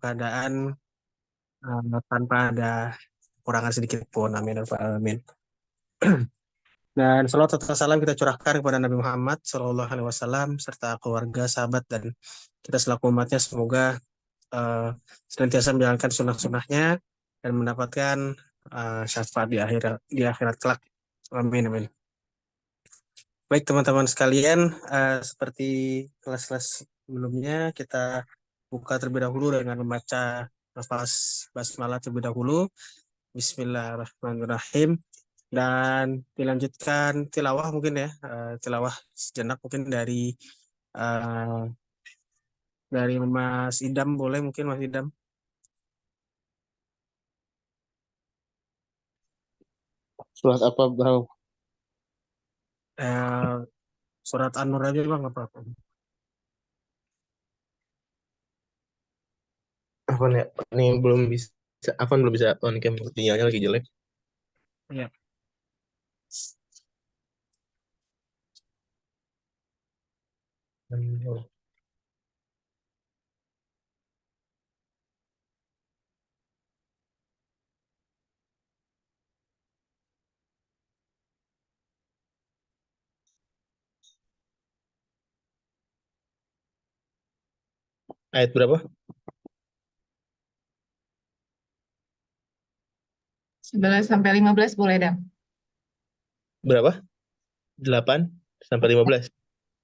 keadaan tanpa ada kurangan sedikit pun. Amin. Ya Rabbal Alamin. Dan salawat serta salam kita curahkan kepada Nabi Muhammad SAW serta keluarga, sahabat, dan kita selaku umatnya semoga senantiasa menjalankan sunnah-sunnahnya dan mendapatkan syafaat di akhirat kelak. Amin, amin. Baik teman-teman sekalian, seperti kelas-kelas sebelumnya kita buka terlebih dahulu dengan membaca lafaz basmalah terlebih dahulu. Bismillahirrahmanirrahim. Dan dilanjutkan tilawah mungkin ya, tilawah sejenak mungkin uh, dari Mas Idam, boleh mungkin Mas Idam. Surat apa, bro? Eh, Surat An-Nur aja bang, nggak apa-apa. Apa nih? Ini belum bisa. Apa belum bisa on cam? Sinyalnya lagi jelek. Ya. Ayat berapa? 11 sampai 15 boleh, Dam. Berapa? 8 sampai 15.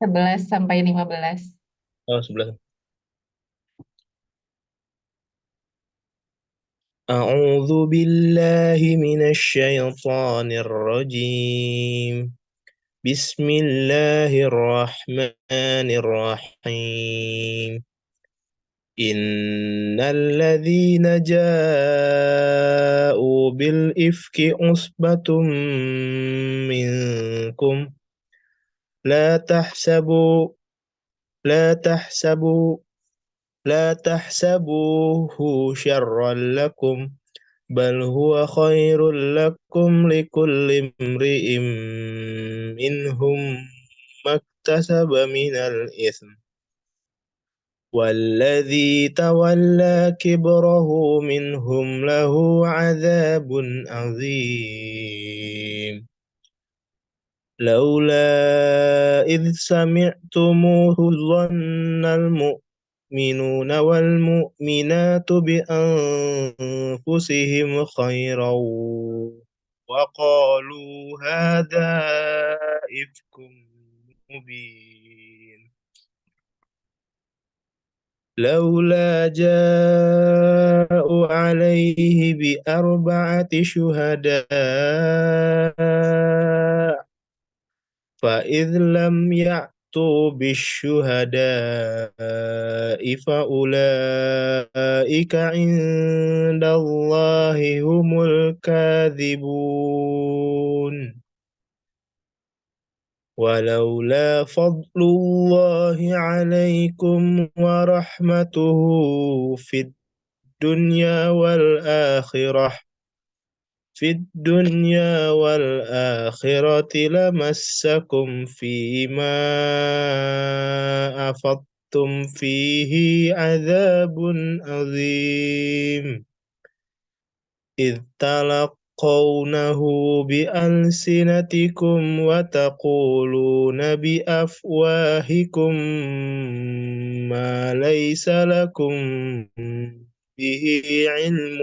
11 sampai 15. Oh, 11. أعوذ بالله من الشيطان الرجيم. بسم الله الرحمن الرحيم. إن الذين جاءوا بالإفك عصبة منكم لا تحسبوا لا تحسبوا لا تحسبوه شرا لكم، بل هو خير لكم، لكل امرئ منهم ما اكتسب من الإثم، والذي تولى كبره منهم له عذاب عظيم. لولا إذ سمعتموه ظن المؤمنون والمؤمنات بأنفسهم خيرا وقالوا هذا إفك مبين. لولا جاءوا عليه بأربعة شهداء فإذ لم يأتوا بالشهداء فأولئك عند الله هم الكاذبون. ولولا فضل الله عليكم ورحمته في الدنيا والآخرة لمسكم فيما أفضتم فيه عذاب عظيم، إذ تلقونه بألسنتكم وتقولون بأفواهكم ما ليس لكم به علم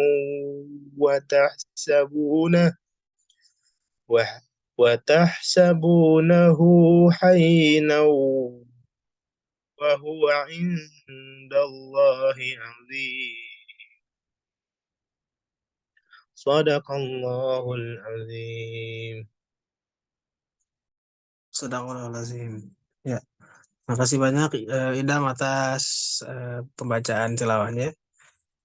وتحسبونه وتحسبونه هينا وهو عند الله عظيم. صدق الله العظيم. Sadaqallahul Ya, makasih banyak Idam atas pembacaan tilawahnya.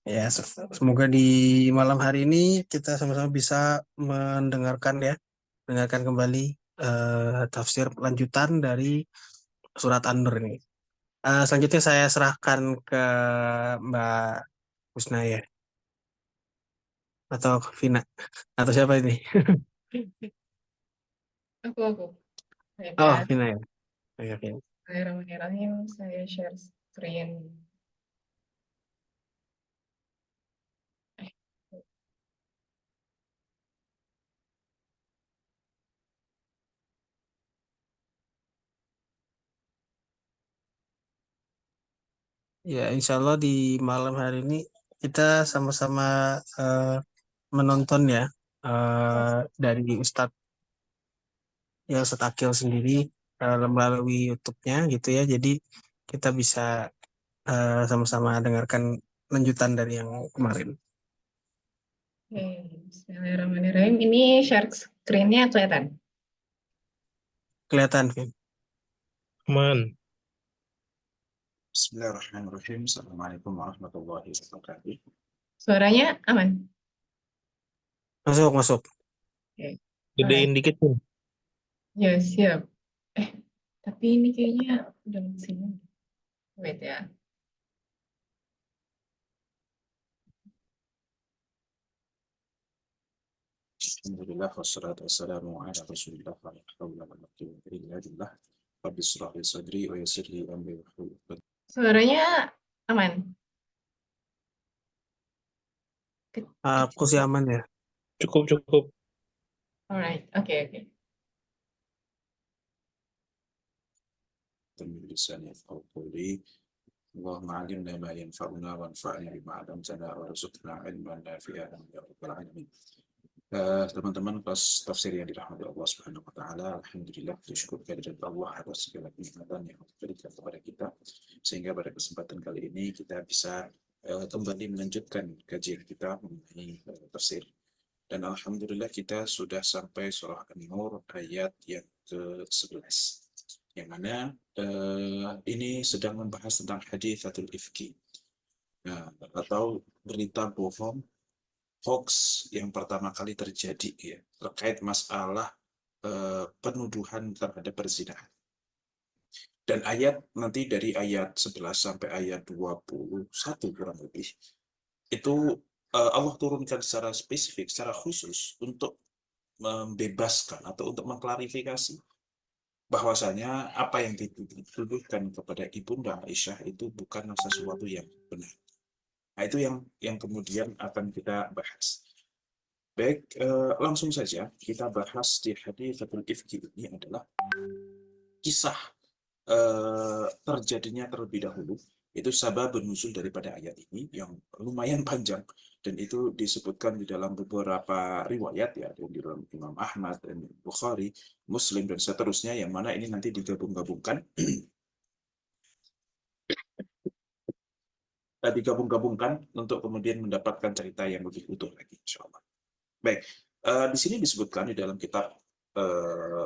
Ya, semoga di malam hari ini kita sama-sama bisa mendengarkan kembali tafsir lanjutan dari surat An-Nur ini. Selanjutnya saya serahkan ke Mbak Husna ya, atau Vina, atau siapa ini? Aku. Baik, Oh, ya. Vina ya. Oke, Vina. Bismillahirrahmanirrahim. Saya share screen. Ya, insya Allah di malam hari ini kita sama-sama eh, menonton ya dari Ustadz ya Ustadz Akil sendiri melalui YouTube-nya gitu ya. Jadi kita bisa sama-sama dengarkan lanjutan dari yang kemarin. Oke, Bismillahirrahmanirrahim. Ini share screen-nya kelihatan. Kelihatan, Vin. Aman. Bismillahirrahmanirrahim. Assalamualaikum warahmatullahi wabarakatuh. Suaranya aman. Masuk, masuk. Oke. Gedein dikit nih. Ya, siap. Tapi ini kayaknya udah sini. Wait ya. Alhamdulillah wassalatu wassalamu ala Rasulillah wa la haula wa la quwwata illa billah. Rabbi shrah li sadri wa yassir li amri wahlul 'uqdatam. Suaranya aman. Aku sih aman ya. Cukup. Alright, oke. Min lisani yafqahu qawli. Allahumma 'allimna ma yanfa'una wanfa'na bima 'allamtana warzuqna 'ilman nafi'an ya rabbal alamin. Teman-teman kelas tafsir yang dirahmati Allah Subhanahu wa taala, alhamdulillah bersyukur kehadirat Allah atas segala kenikmatan yang diberikan kepada kita, sehingga pada kesempatan kali ini kita bisa kembali melanjutkan kajian kita mengenai tafsir. Dan alhamdulillah kita sudah sampai surah An-Nur ayat yang ke-11, yang mana ini sedang membahas tentang haditsatul ifki, atau berita bohong, hoax yang pertama kali terjadi ya, terkait masalah penuduhan terhadap perzinahan. Dan ayat nanti dari ayat 11 sampai ayat 21 kurang lebih itu Allah turunkan secara spesifik, secara khusus untuk membebaskan atau untuk mengklarifikasi bahwasanya apa yang dituduhkan kepada Ibunda Aisyah itu bukan sesuatu yang benar. Nah, itu yang kemudian akan kita bahas. Baik, langsung saja kita bahas di haditsatul ifki ini adalah kisah terjadinya terlebih dahulu. Itu sabab nuzul daripada ayat ini yang lumayan panjang, dan itu disebutkan di dalam beberapa riwayat ya, di dalam Imam Ahmad dan Bukhari, Muslim dan seterusnya, yang mana ini nanti digabung-gabungkan untuk kemudian mendapatkan cerita yang lebih utuh lagi, insyaallah. Baik, di sini disebutkan di dalam kitab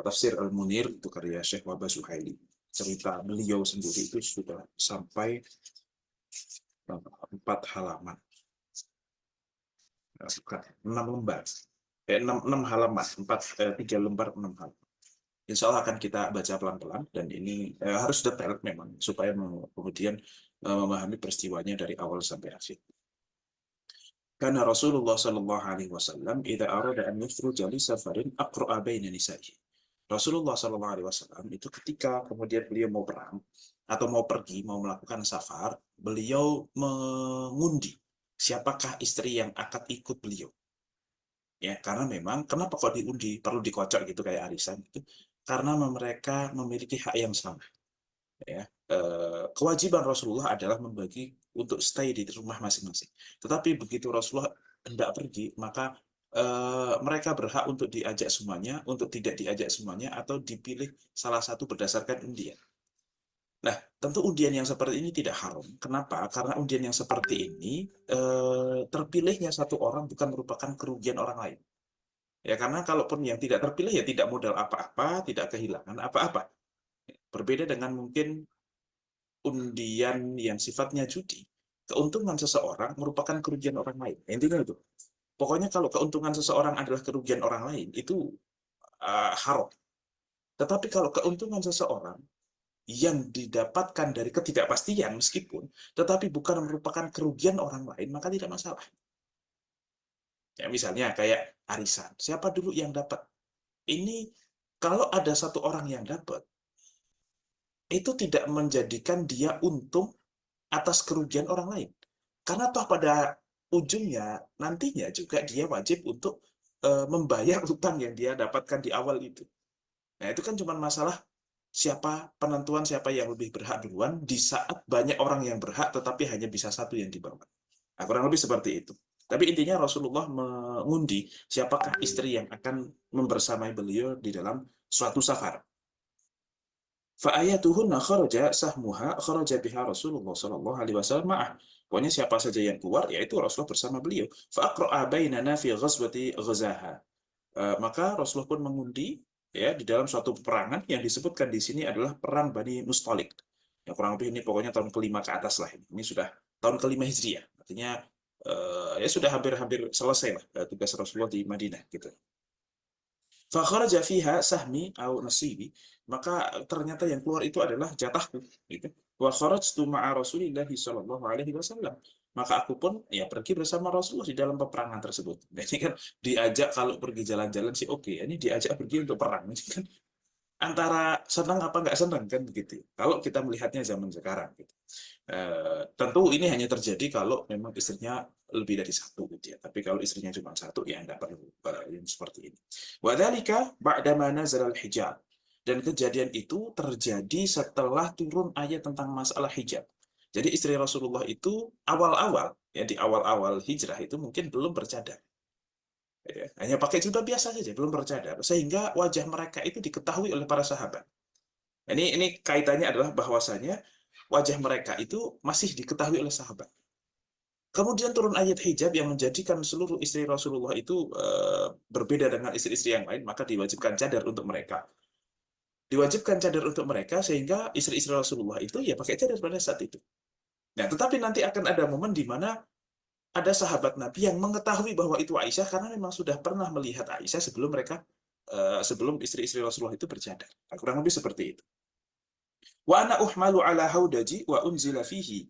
Tafsir Al-Munir, itu karya Syekh Wahbah Suhaili. Cerita beliau sendiri itu sudah sampai 4 halaman. 6 lembar. 6 halaman, 3 lembar 6 halaman. Insya Allah akan kita baca pelan-pelan, dan ini harus detail memang supaya kemudian memahami peristiwanya dari awal sampai akhir. Karena Rasulullah sallallahu alaihi wasallam idza arada an yukhruja li safarin aqra'a baina nisa'ihi. Rasulullah sallallahu alaihi wasallam itu ketika kemudian beliau mau perang atau mau pergi, mau melakukan safar, beliau mengundi siapakah istri yang akan ikut beliau. Ya, karena memang kenapa kok diundi, perlu dikocok gitu kayak arisan itu, karena mereka memiliki hak yang sama. Ya, kewajiban Rasulullah adalah membagi untuk stay di rumah masing-masing. Tetapi begitu Rasulullah hendak pergi, maka mereka berhak untuk diajak semuanya, untuk tidak diajak semuanya, atau dipilih salah satu berdasarkan undian. Nah, tentu undian yang seperti ini tidak haram. Kenapa? Karena undian yang seperti ini terpilihnya satu orang bukan merupakan kerugian orang lain. Ya, karena kalaupun yang tidak terpilih ya tidak modal apa-apa, tidak kehilangan apa-apa. Berbeda dengan mungkin undian yang sifatnya judi. Keuntungan seseorang merupakan kerugian orang lain. Intinya itu. Pokoknya kalau keuntungan seseorang adalah kerugian orang lain, itu haram. Tetapi kalau keuntungan seseorang yang didapatkan dari ketidakpastian meskipun, tetapi bukan merupakan kerugian orang lain, maka tidak masalah. Ya, misalnya kayak arisan. Siapa dulu yang dapat? Ini kalau ada satu orang yang dapat, itu tidak menjadikan dia untung atas kerugian orang lain. Karena toh pada ujungnya nantinya juga dia wajib untuk membayar utang yang dia dapatkan di awal itu. Nah, itu kan cuma masalah siapa penentuan siapa yang lebih berhak duluan di saat banyak orang yang berhak tetapi hanya bisa satu yang dibawa. Nah, kurang lebih seperti itu. Tapi intinya Rasulullah mengundi siapakah istri yang akan membersamai beliau di dalam suatu safar. Fa'ayatuhunna kharaja sahmuha kharaja biha Rasulullah sallallahu alaihi wasallam ma'ah. Pokoknya siapa saja yang keluar yaitu Rasulullah bersama beliau. Fa'aqra'a bainana fi ghazwati ghazaha. Maka Rasulullah pun mengundi ya di dalam suatu peperangan yang disebutkan di sini adalah perang Bani Mustalik. Ya kurang lebih ini pokoknya tahun kelima ke atas lah ini. Ini sudah tahun kelima Hijriah. Artinya ya sudah hampir-hampir selesai lah tugas Rasulullah di Madinah gitu. Fakharaja fiha sahmi au nasibi, maka ternyata yang keluar itu adalah jatahku gitu. Wa kharajtu ma'a Rasulillah sallallahu alaihi wasallam. Maka aku pun ya pergi bersama Rasulullah di dalam peperangan tersebut. Jadi kan diajak kalau pergi jalan-jalan sih oke, ini diajak pergi untuk perang. Ini kan antara senang apa nggak senang kan begitu. Kalau kita melihatnya zaman sekarang gitu. Tentu ini hanya terjadi kalau memang istrinya lebih dari satu gitu ya. Tapi kalau istrinya cuma satu ya nggak perlu yang seperti ini. Wadzalika ba'dama nazala al-hijab. Dan kejadian itu terjadi setelah turun ayat tentang masalah hijab. Jadi istri Rasulullah itu awal-awal ya di awal-awal hijrah itu mungkin belum bercadar. Ya, hanya pakai jilbab biasa saja, belum bercadar, sehingga wajah mereka itu diketahui oleh para sahabat. Ini kaitannya adalah bahwasanya wajah mereka itu masih diketahui oleh sahabat. Kemudian turun ayat hijab yang menjadikan seluruh istri Rasulullah itu berbeda dengan istri-istri yang lain, maka diwajibkan cadar untuk mereka. Diwajibkan cadar untuk mereka sehingga istri-istri Rasulullah itu ya pakai cadar pada saat itu. Nah, tetapi nanti akan ada momen di mana ada sahabat Nabi yang mengetahui bahwa itu Aisyah karena memang sudah pernah melihat Aisyah sebelum mereka sebelum istri-istri Rasulullah itu bercadar. Nah, kurang lebih seperti itu. Wa ana uhmalu ala haudaji wa unzila fihi.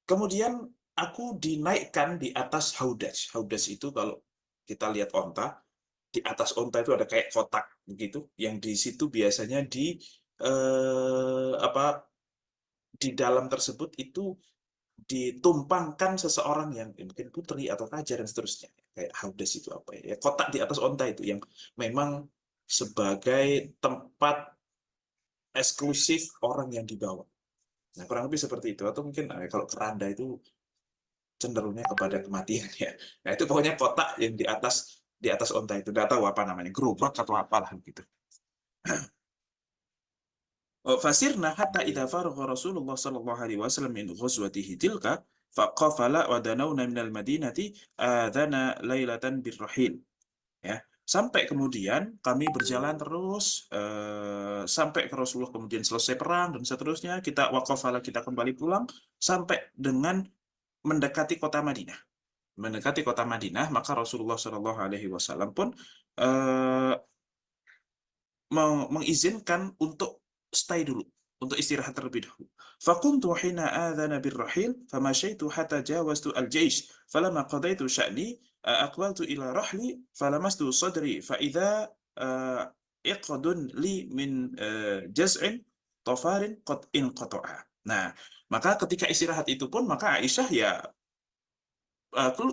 Kemudian aku dinaikkan di atas haudaj. Haudaj itu kalau kita lihat onta, di atas onta itu ada kayak kotak begitu, yang di situ biasanya di dalam tersebut itu ditumpangkan seseorang yang mungkin putri atau raja dan seterusnya. Kayak haudas itu apa ya? Kotak di atas onta itu yang memang sebagai tempat eksklusif orang yang dibawa. Nah, kurang lebih seperti itu. Atau mungkin kalau keranda itu cenderungnya kepada kematian ya. Nah, itu pokoknya kotak yang di atas onta itu. Tidak tahu apa namanya, gerobak atau apalah gitu. Fasirna hatta idza faragha Rasulullah sallallahu alaihi wasallam min ghazwatihi tilka faqafala wa danawna minal madinati adana lailatan birrahil. Ya, sampai kemudian kami berjalan terus sampai ke Rasulullah kemudian selesai perang dan seterusnya kita waqafala kita kembali pulang sampai dengan mendekati kota Madinah. Mendekati kota Madinah maka Rasulullah sallallahu alaihi wasallam pun mengizinkan untuk stay dulu, untuk istirahat terlebih dahulu. Fakuntu hina adzana birrahil famashaitu hatta jawaztu al-jaish falamma qadaitu sya'ni aqbaltu ila rahli falamastu sadri fa idza iqdun li min jaz'in tafarin qad inqata'a. Nah, maka ketika istirahat itu pun maka Aisyah ya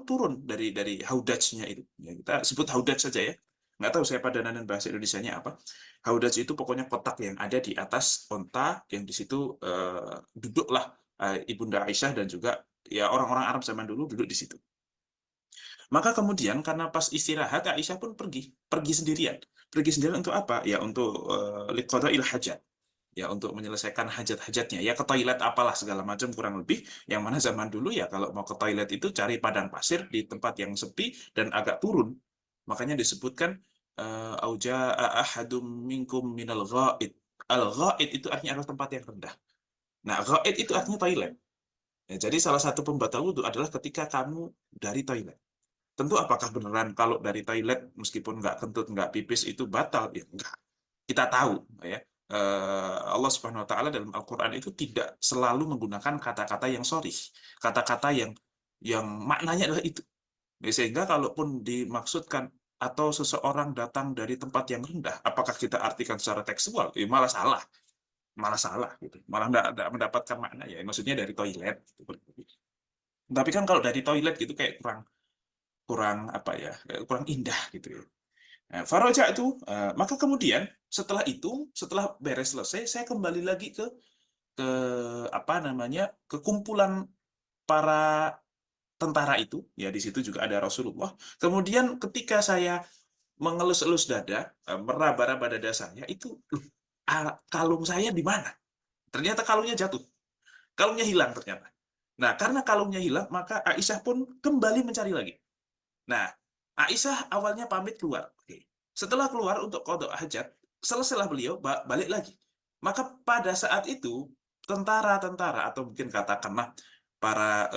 turun dari haudajnya itu. Ya, kita sebut haudaj saja ya. Nggak tahu saya padanan bahasa Indonesianya apa. Haudaj itu pokoknya kotak yang ada di atas onta yang di situ duduklah Ibunda Aisyah dan juga ya orang-orang Arab zaman dulu duduk di situ. Maka kemudian karena pas istirahat Aisyah pun pergi sendirian. Pergi sendirian untuk apa? Ya untuk liqada'il hajat. Ya untuk menyelesaikan hajat-hajatnya. Ya ke toilet apalah segala macam kurang lebih. Yang mana zaman dulu ya kalau mau ke toilet itu cari padang pasir di tempat yang sepi dan agak turun. Makanya disebutkan auja ahadum minkum minal ghaid. Al-ghaid itu artinya adalah tempat yang rendah. Nah, ghaid itu artinya toilet. Ya, jadi salah satu pembatal wudhu adalah ketika kamu dari toilet. Tentu apakah beneran kalau dari toilet meskipun nggak kentut, nggak pipis itu batal? Ya enggak. Kita tahu ya. Allah Subhanahu wa taala dalam Al-Qur'an itu tidak selalu menggunakan kata-kata yang sharih, kata-kata yang maknanya adalah itu. Sehingga kalaupun dimaksudkan atau seseorang datang dari tempat yang rendah, apakah kita artikan secara tekstual? Malah salah gitu. Malah tidak mendapatkan makna ya. Maksudnya dari toilet gitu. Tapi kan kalau dari toilet gitu kayak kurang apa ya, kurang indah gitu ya. Faraja'tu, maka kemudian setelah itu, setelah beres selesai, saya kembali lagi ke apa namanya, ke kumpulan para tentara itu, ya di situ juga ada Rasulullah. Kemudian ketika saya mengelus-elus dada, meraba-raba dada saya, itu loh, kalung saya di mana? Ternyata kalungnya jatuh. Kalungnya hilang ternyata. Nah, karena kalungnya hilang, maka Aisyah pun kembali mencari lagi. Nah, Aisyah awalnya pamit keluar. Oke. Setelah keluar untuk qada hajat, selesailah beliau balik lagi. Maka pada saat itu tentara-tentara atau mungkin katakanlah para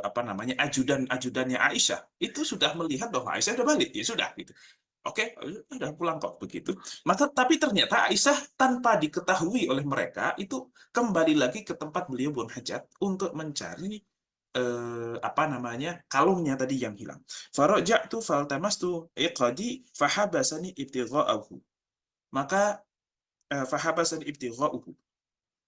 apa namanya ajudan-ajudannya Aisyah itu sudah melihat bahwa Aisyah sudah balik, ya sudah gitu. Oke, udah pulang kok begitu. Maka tapi ternyata Aisyah tanpa diketahui oleh mereka itu kembali lagi ke tempat beliau buang hajat untuk mencari apa namanya, kalungnya tadi yang hilang. Faraja'tu faltamastu iqadi fahabasani ibtigha'ahu. Maka fahabasani ibtigha'uhu.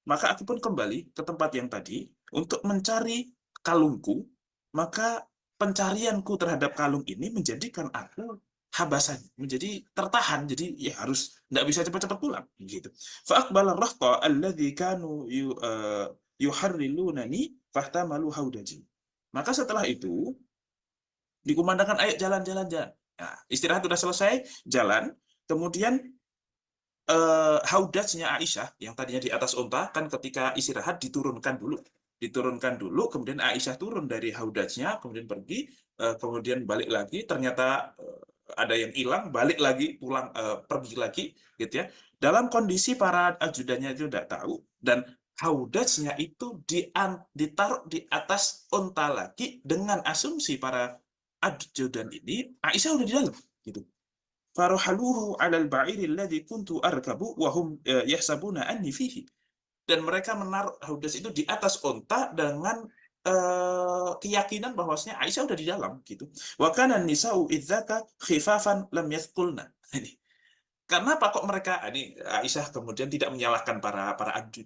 Maka aku pun kembali ke tempat yang tadi untuk mencari kalungku. Maka pencarianku terhadap kalung ini menjadikan aku habasan, menjadi tertahan, jadi ya harus nggak bisa cepat-cepat pulang gitu. Fa aqbala rahqa alladhi kanu yuharrilunani fahtamalu haudaji. Maka setelah itu dikumandangkan ayo jalan-jalan jalan. Nah, istirahat sudah selesai, jalan. Kemudian haudajnya Aisyah yang tadinya di atas unta kan ketika istirahat diturunkan dulu, kemudian Aisyah turun dari haudajnya, kemudian pergi, kemudian balik lagi, ternyata ada yang hilang, balik lagi, pulang, pergi lagi, gitu ya. Dalam kondisi para ajudannya itu tidak tahu, dan haudajnya itu ditaruh di atas unta lagi dengan asumsi para ajudan ini Aisyah udah di dalam, gitu. Faruhaluhu 'alal ba'iri alladhi kuntu arkabu wa hum yahsabuna anni fihi. Dan mereka menaruh haudas itu di atas unta dengan keyakinan bahwasanya Aisyah udah di dalam gitu. Wa kana nisa'u idzaka khifafan lam yathqulna. Karena apa kok mereka ini Aisyah kemudian tidak menyalahkan para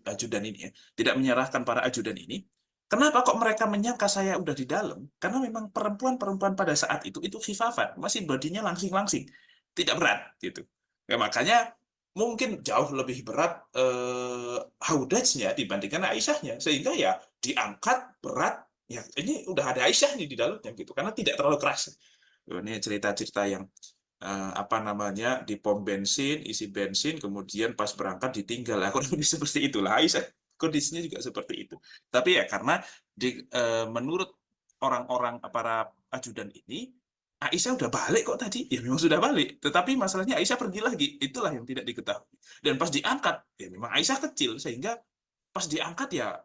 ajudan ini ya. Tidak menyalahkan para ajudan ini. Kenapa kok mereka menyangka saya udah di dalam? Karena memang perempuan-perempuan pada saat itu khifafan, masih bodinya langsing-langsing, tidak berat gitu. Ya, makanya mungkin jauh lebih berat haudajnya dibandingkan Aisyahnya, sehingga ya diangkat berat. Ya ini udah ada Aisyah nih di dalamnya gitu, karena tidak terlalu keras. Ini cerita-cerita yang apa namanya, di pom bensin, isi bensin, kemudian pas berangkat ditinggal. Nah, kurang lebih seperti itulah Aisyah. Kondisinya juga seperti itu. Tapi ya karena menurut orang-orang para ajudan ini, Aisyah udah balik kok tadi. Ya memang sudah balik. Tetapi masalahnya Aisyah pergi lagi. Itulah yang tidak diketahui. Dan pas diangkat, ya memang Aisyah kecil. Sehingga pas diangkat ya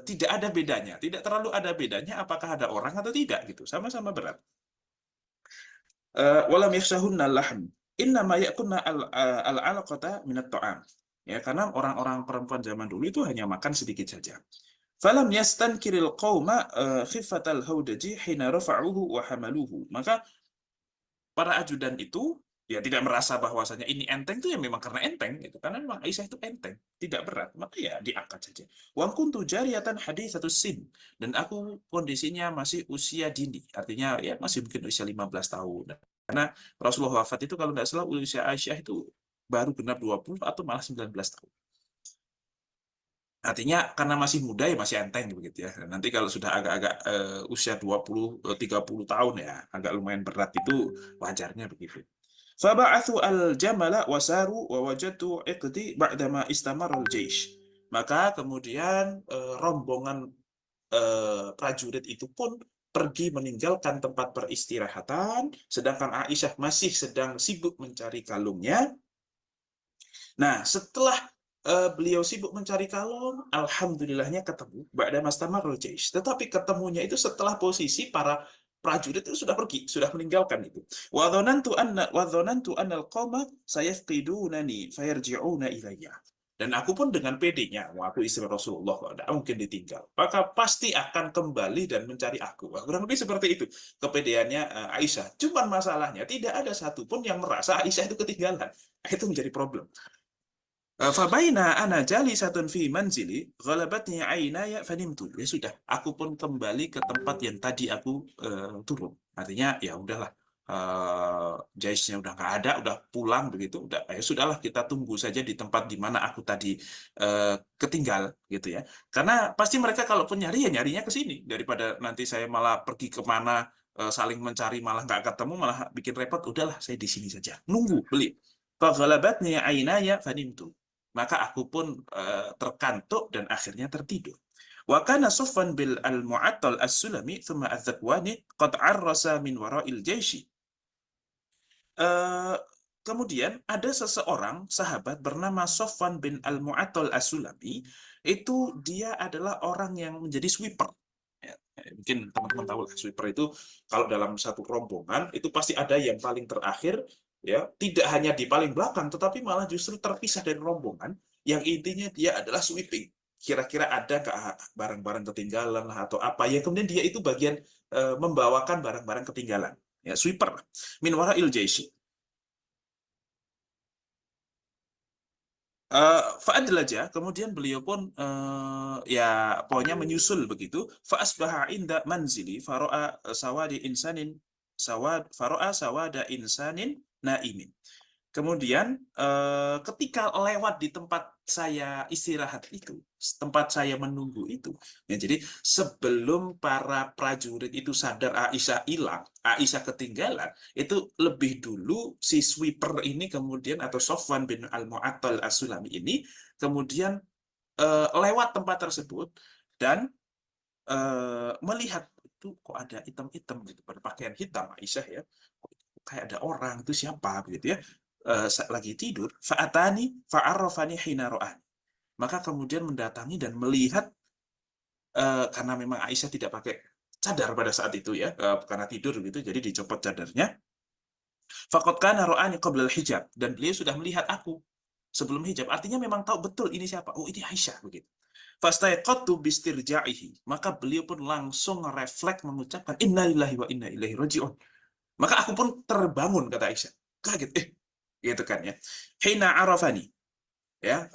tidak ada bedanya. Tidak terlalu ada bedanya apakah ada orang atau tidak gitu. Sama-sama berat. Walam yakhshahunna lahm innama yakunna al-alaqata minat ta'am. Ya, karena orang-orang perempuan zaman dulu itu hanya makan sedikit saja. Falam yastankiril qauma khifatal haudaji hina rafa'uhu wa hamaluhu. Maka para ajudan itu ya tidak merasa bahwasanya ini enteng itu ya memang karena enteng gitu. Karena memang Aisyah itu enteng, tidak berat, maka ya diangkat saja. Wa kuntu jariyatan haditsatus sin, dan aku kondisinya masih usia dini, artinya ya masih mungkin usia 15 tahun. Karena Rasulullah wafat itu kalau nggak salah usia Aisyah itu baru genap 20 atau malah 19 tahun. Artinya karena masih muda ya masih enteng begitu ya. Nanti kalau sudah agak-agak usia 20 30 tahun ya agak lumayan berat, itu wajarnya begitu. Faba'athu al-jamala wasaru wa wajadtu iqdi ba'dama istamara al-jaysh. Maka kemudian rombongan prajurit itu pun pergi meninggalkan tempat peristirahatan, sedangkan Aisyah masih sedang sibuk mencari kalungnya. Nah, setelah beliau sibuk mencari kalung, alhamdulillahnya ketemu ba'da mastamarul jaysh. Tetapi ketemunya itu setelah posisi para prajurit itu sudah pergi, sudah meninggalkan itu. Wa dhanantu anna al-qauma sayafqidunani fayarji'una ilayya. Dan aku pun dengan pedenya, aku istri Rasulullah, tidak mungkin ditinggal. Maka pasti akan kembali dan mencari aku. Kurang lebih seperti itu kepedeannya Aisyah. Cuman masalahnya tidak ada satupun yang merasa Aisyah itu ketinggalan. Itu menjadi problem. Fabaina ana jalisatun fi manzili ghalabatni aynaya fanimtu. Ya sudah, aku pun kembali ke tempat yang tadi aku turun. Artinya ya udahlah, Jaishnya udah nggak ada, udah pulang begitu, udah ya sudahlah kita tunggu saja di tempat di mana aku tadi ketinggal gitu ya. Karena pasti mereka kalaupun nyari ya nyarinya ke sini daripada nanti saya malah pergi kemana saling mencari malah nggak ketemu malah bikin repot. Udahlah saya di sini saja nunggu beli. Faghalabatni ainaya fanimtu. Maka aku pun terkantuk dan akhirnya tertidur. Wa kana Safwan bil al-Mu'attal as-Sulami thumma az-Zakwani qad arrasa min wara'il jaishi. Eh, Kemudian ada seseorang sahabat bernama Safwan bin Al-Mu'attal As-Sulami, itu dia adalah orang yang menjadi sweeper. Ya, mungkin teman-teman tahu lah, sweeper itu kalau dalam satu rombongan itu pasti ada yang paling terakhir, ya, tidak hanya di paling belakang, tetapi malah justru terpisah dari rombongan, yang intinya dia adalah sweeping. Kira-kira ada nggak barang-barang ketinggalan lah atau apa, ya kemudian dia itu bagian membawakan barang-barang ketinggalan. Ya, sweeper min wara'il jaishi. Fa'adlaja, kemudian beliau pun ya pokoknya menyusul begitu. Fa'asbaha inda manzili faro'a sawadi insanin faro'a sawada insanin naimin. Kemudian ketika lewat di tempat saya istirahat itu, tempat saya menunggu itu, ya, jadi sebelum para prajurit itu sadar Aisyah hilang, Aisyah ketinggalan, itu lebih dulu si sweeper ini kemudian atau Safwan bin Al-Mu'attal As-Sulami ini kemudian lewat tempat tersebut dan melihat itu kok ada hitam-hitam gitu berpakaian hitam Aisyah ya, kayak ada orang itu siapa begitu ya, lagi tidur. Fa'atani fa'arrafani hina ra'ani. Maka kemudian mendatangi dan melihat karena memang Aisyah tidak pakai cadar pada saat itu ya, karena tidur gitu, jadi dicopot cadarnya. Faqad kana ra'ani qabla al-hijab, dan beliau sudah melihat aku sebelum hijab. Artinya memang tahu betul ini siapa. Oh, ini Aisyah begitu. Fastaiqadtu bistirja'ihi. Maka beliau pun langsung refleks mengucapkan inna lillahi wa inna ilaihi raji'un. Maka aku pun terbangun, kata Aisyah. Kaget, gitu kan ya. Hina arafani. Ya,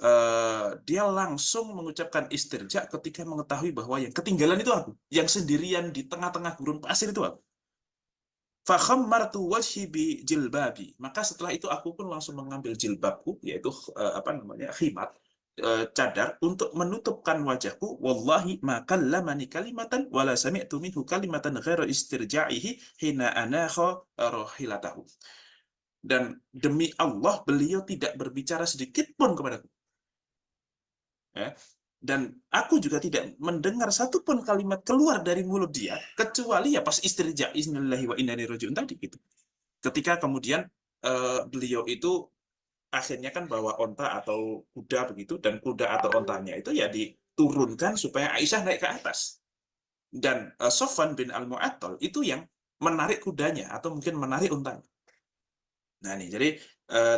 dia langsung mengucapkan istirja ketika mengetahui bahwa yang ketinggalan itu aku, yang sendirian di tengah-tengah gurun pasir itu aku. Fakhammartu wajhi bi jilbabi. Maka setelah itu aku pun langsung mengambil jilbabku, yaitu apa namanya, khimat, cadar, untuk menutupkan wajahku. Wallahi ma kallamani kalimatan wala sami'tu minhu kalimatan ghaira istirja'ihi hina anakha rahilatahu. Dan demi Allah beliau tidak berbicara sedikit pun kepadaku. Ya. Dan aku juga tidak mendengar satupun kalimat keluar dari mulut dia kecuali ya pas istirja innalillahi wa inna ilaihi raji'un tadi gitu. Ketika kemudian beliau itu akhirnya kan bawa onta atau kuda begitu, dan kuda atau ontanya itu ya diturunkan supaya Aisyah naik ke atas. Dan Safwan bin Al-Mu'attal itu yang menarik kudanya atau mungkin menarik ontanya. Nah nih, jadi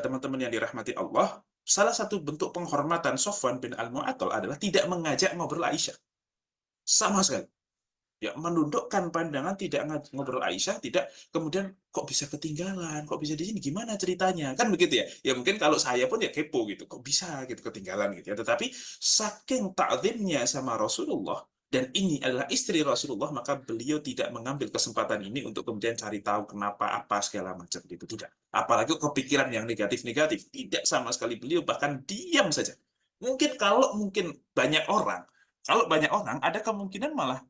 teman-teman yang dirahmati Allah, salah satu bentuk penghormatan Safwan bin Al-Mu'attal adalah tidak mengajak ngobrol Aisyah. Sama sekali. Ya, menundukkan pandangan, tidak ngobrol Aisyah, tidak kemudian kok bisa ketinggalan, kok bisa di sini, gimana ceritanya, kan begitu ya. Ya mungkin kalau saya pun ya kepo gitu, kok bisa gitu ketinggalan gitu ya. Tetapi saking ta'zimnya sama Rasulullah, dan ini adalah istri Rasulullah, maka beliau tidak mengambil kesempatan ini untuk kemudian cari tahu kenapa apa segala macam gitu, tidak. Apalagi kepikiran yang negatif-negatif, tidak sama sekali. Beliau bahkan diam saja. Mungkin kalau banyak orang ada kemungkinan malah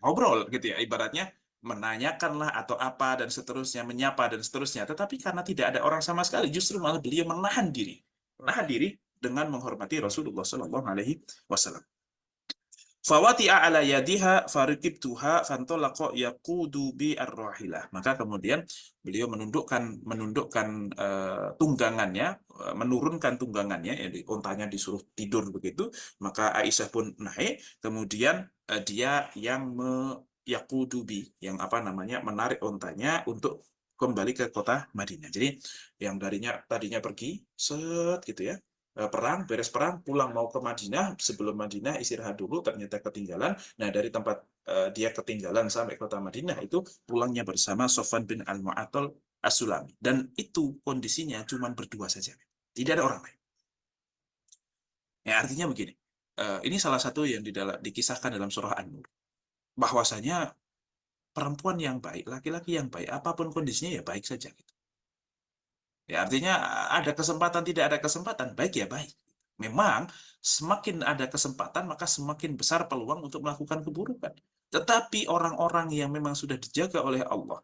ngobrol gitu ya, ibaratnya menanyakan lah atau apa dan seterusnya, menyapa dan seterusnya. Tetapi karena tidak ada orang sama sekali, justru malah beliau menahan diri dengan menghormati Rasulullah Shallallahu Alaihi Wasallam. Fawati'a ala yadiha farikibtuha fantolaqa yaqudu bi ar-rahilah. Maka kemudian beliau menundukkan tunggangannya, menurunkan tunggangannya, ya, untanya disuruh tidur begitu. Maka Aisyah pun naik, kemudian dia yang yaqudu bi, yang apa namanya, menarik untanya untuk kembali ke kota Madinah. Jadi yang tadinya pergi set gitu ya, beres perang, pulang mau ke Madinah, sebelum Madinah istirahat dulu, ternyata ketinggalan. Nah, dari tempat dia ketinggalan sampai kota Madinah itu pulangnya bersama Safwan bin Al-Mu'attal As-Sulami. Dan itu kondisinya cuma berdua saja. Tidak ada orang lain. Ya, artinya begini. Ini salah satu yang dikisahkan dalam surah An-Nur. Bahwasanya perempuan yang baik, laki-laki yang baik, apapun kondisinya ya baik saja gitu. Ya artinya ada kesempatan, tidak ada kesempatan, baik ya baik. Memang semakin ada kesempatan maka semakin besar peluang untuk melakukan keburukan. Tetapi orang-orang yang memang sudah dijaga oleh Allah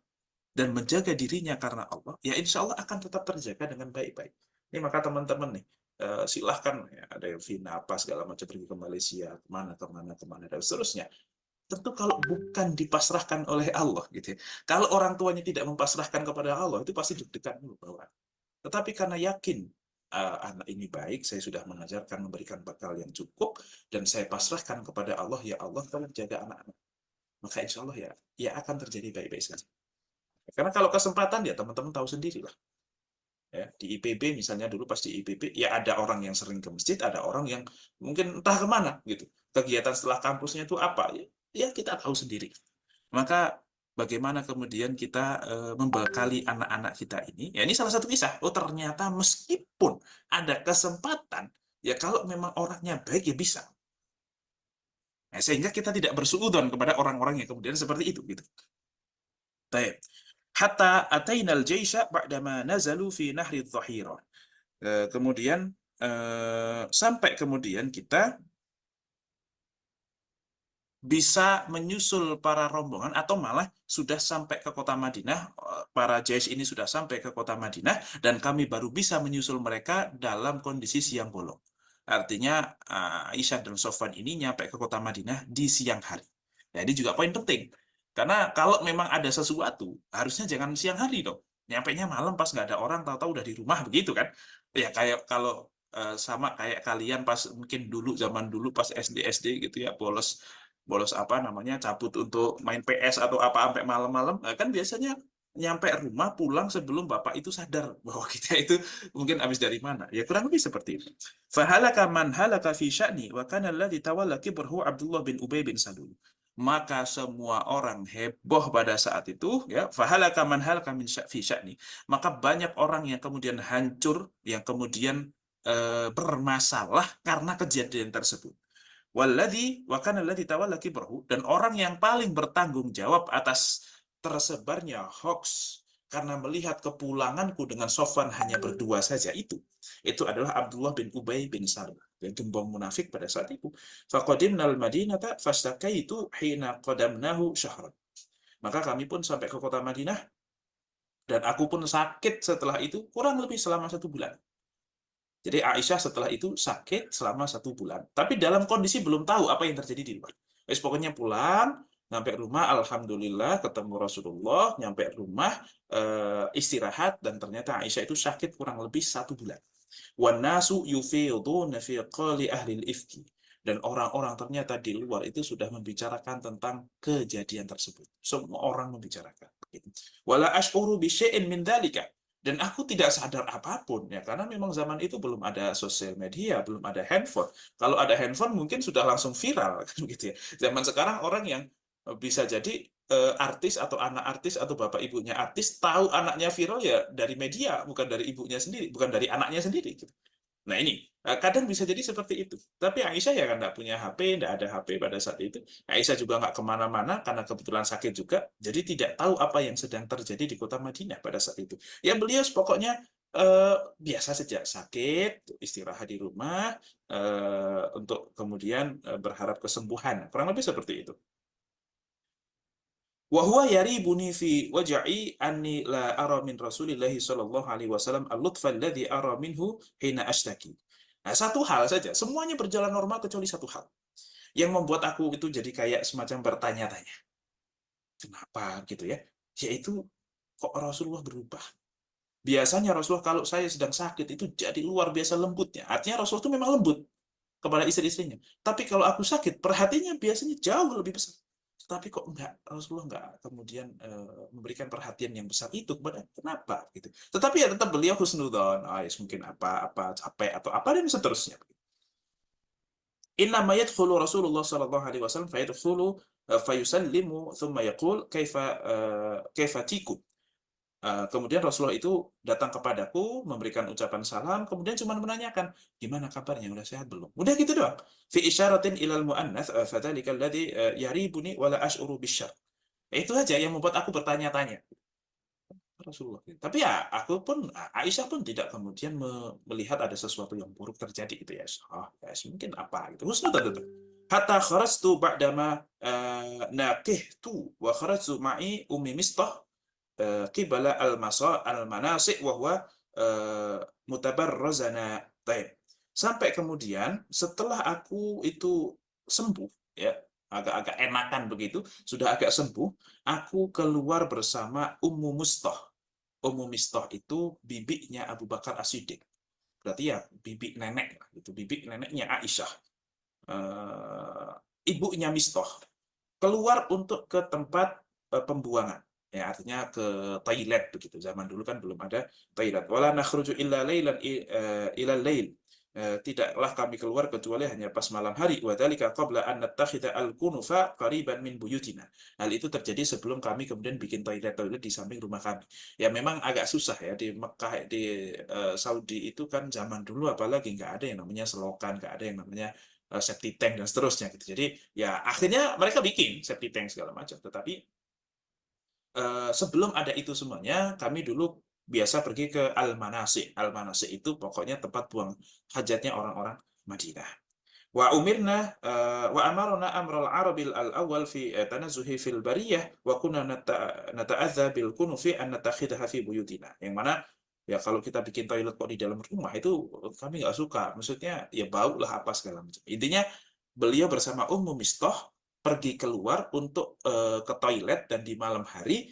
dan menjaga dirinya karena Allah, ya insya Allah akan tetap terjaga dengan baik-baik. Ini maka teman-teman nih, silahkan ya, ada yang Vina apa segala macam pergi ke Malaysia, kemana, dan seterusnya. Tentu kalau bukan dipasrahkan oleh Allah gitu ya. Kalau orang tuanya tidak mempasrahkan kepada Allah, itu pasti deg-degan dulu bawaan. Tetapi karena yakin anak ini baik, saya sudah mengajarkan, memberikan bekal yang cukup, dan saya pasrahkan kepada Allah, ya Allah tolong jaga anak-anak. Maka insya Allah ya akan terjadi baik-baik saja. Karena kalau kesempatan ya teman-teman tahu sendiri lah. Ya, di IPB misalnya dulu pas di IPB, ya ada orang yang sering ke masjid, ada orang yang mungkin entah kemana gitu. Kegiatan setelah kampusnya itu apa? Ya kita tahu sendiri. Maka bagaimana kemudian kita membekali anak-anak kita ini? Ya ini salah satu kisah. Oh ternyata meskipun ada kesempatan, ya kalau memang orangnya baik ya bisa. Nah, sehingga kita tidak bersuudzon kepada orang-orang yang kemudian seperti itu gitu. Baik. Hatta atainal jaisha ba'dama nazalu fi nahri dhahira. Kemudian sampai kemudian kita bisa menyusul para rombongan atau malah sudah sampai ke kota Madinah, para Jais ini sudah sampai ke kota Madinah dan kami baru bisa menyusul mereka dalam kondisi siang bolong. Artinya Aisyah dan Sofwan ini nyampe ke kota Madinah di siang hari. Jadi juga poin penting. Karena kalau memang ada sesuatu, harusnya jangan siang hari dong. Nyampainya malam pas nggak ada orang, tahu-tahu udah di rumah begitu kan. Ya kayak kalau sama kayak kalian pas mungkin dulu zaman dulu pas SD gitu ya, bolos apa namanya cabut untuk main PS atau apa sampai malam-malam, kan biasanya nyampe rumah pulang sebelum bapak itu sadar bahwa kita itu mungkin habis dari mana. Ya kurang lebih seperti itu. Fahalaka man halaka fi sya'ni wa kana alladhi tawalla kibrahu Abdullah bin Ubay bin Salul. Maka semua orang heboh pada saat itu ya, fahalaka man halaka min fi sya'ni. Maka banyak orang yang kemudian hancur, yang kemudian bermasalah karena kejadian tersebut. Walladzi wa kana alladzi tawalla kibrahu, dan orang yang paling bertanggung jawab atas tersebarnya hoax karena melihat kepulanganku dengan Sofwan hanya berdua saja itu adalah Abdullah bin Ubay bin Salul, yang gembong munafik pada saat itu. Faqadimnal madinata fastakaitu hina qadamnahu syahran. Maka kami pun sampai ke kota Madinah dan aku pun sakit setelah itu kurang lebih selama 1 bulan. Jadi Aisyah setelah itu sakit selama 1 bulan. Tapi dalam kondisi belum tahu apa yang terjadi di luar. Pokoknya pulang, sampai rumah, alhamdulillah ketemu Rasulullah, nyampe rumah, istirahat, dan ternyata Aisyah itu sakit kurang lebih 1 bulan. وَالنَّاسُ يُفِيضُونَ فِي قَالِ أَهْلِ الْإِفْكِ. Dan orang-orang ternyata di luar itu sudah membicarakan tentang kejadian tersebut. Semua orang membicarakan. وَلَا أَشْعُرُ بِشَيْءٍ مِنْ ذَلِكَ. Dan aku tidak sadar apapun ya, karena memang zaman itu belum ada sosial media, belum ada handphone. Kalau ada handphone mungkin sudah langsung viral kan gitu ya. Zaman sekarang orang yang bisa jadi artis atau anak artis atau bapak ibunya artis tahu anaknya viral ya dari media, bukan dari ibunya sendiri, bukan dari anaknya sendiri gitu. Nah ini kadang bisa jadi seperti itu. Tapi Aisyah ya kan nggak punya HP, nggak ada HP pada saat itu. Aisyah juga nggak kemana-mana karena kebetulan sakit juga. Jadi tidak tahu apa yang sedang terjadi di kota Madinah pada saat itu. Ya beliau pokoknya biasa saja, sakit, istirahat di rumah, untuk kemudian berharap kesembuhan. Kurang lebih seperti itu. Wa huwa yaribuni fi waj'i anni la ara min Rasulillah sallallahu alaihi wasallam al-lutfa alladhi ara minhu hina ashtaki. Nah, satu hal saja, semuanya berjalan normal kecuali satu hal yang membuat aku itu jadi kayak semacam bertanya-tanya. Kenapa gitu ya? Yaitu kok Rasulullah berubah? Biasanya Rasulullah kalau saya sedang sakit itu jadi luar biasa lembutnya. Artinya Rasulullah itu memang lembut kepada istri-istrinya. Tapi kalau aku sakit, perhatiannya biasanya jauh lebih besar. Tapi kok Rasulullah enggak kemudian memberikan perhatian yang besar itu kepada, kenapa gitu. Tetapi ya tetap beliau husnudzon, mungkin apa capek atau apa dan seterusnya. Inna ma yadkhulu Rasulullah sallallahu alaihi wasallam fayadkhulu fayusallimu thumma yaqul kaifa tikum. Kemudian Rasulullah itu datang kepadaku, memberikan ucapan salam, kemudian cuma menanyakan, gimana kabarnya, udah sehat belum? Udah gitu doang. Fi isyaratin ilal mu'annats fadzalika alladhi yaribuni wala ash'uru bisyarr. Itu aja yang membuat aku bertanya-tanya. Rasulullah. Tapi ya aku pun Aisyah pun tidak kemudian melihat ada sesuatu yang buruk terjadi gitu ya. Ya mungkin apa gitu. Husnudzon itu. Hatta kharastu ba'dama naqihtu wa kharajtu ma'i ummi Mistah qibala al-manasik wa huwa mutabarrazana. Baik. Sampai kemudian setelah aku itu sembuh ya, agak-agak enakan begitu, sudah agak sembuh, aku keluar bersama Ummu Mistah. Ummu Mistah itu bibinya Abu Bakar As-Siddiq. Berarti ya bibi nenek, itu bibi neneknya Aisyah. Ibunya Mistah keluar untuk ke tempat pembuangan. Ya, artinya ke toilet begitu. Zaman dulu kan belum ada toilet. Wala nakhruju illa lailan ila lail. Tidaklah kami keluar kecuali hanya pas malam hari. Wa dzalika qabla an nattakhidha al-kunufa qariban min buyutina. Hal itu terjadi sebelum kami kemudian bikin toilet di samping rumah kami. Ya memang agak susah ya di Mekah, di Saudi itu kan zaman dulu apalagi nggak ada yang namanya selokan, nggak ada yang namanya septic tank dan seterusnya gitu. Jadi ya akhirnya mereka bikin septic tank segala macam. Tetapi sebelum ada itu semuanya, kami dulu biasa pergi ke Al-Manasik. Al-Manasik itu pokoknya tempat buang hajatnya orang-orang Madinah. Wa umirna wa amarna amral arabil al-awwal fi tanazzuhi fil bariyah wa kunna nata'adza bil kunufi an natakhidha fi buyutina. Yang mana ya kalau kita bikin toilet kok di dalam rumah itu kami nggak suka. Maksudnya ya bau lah apa segala macam. Intinya beliau bersama Ummu Mistah pergi keluar untuk ke toilet dan di malam hari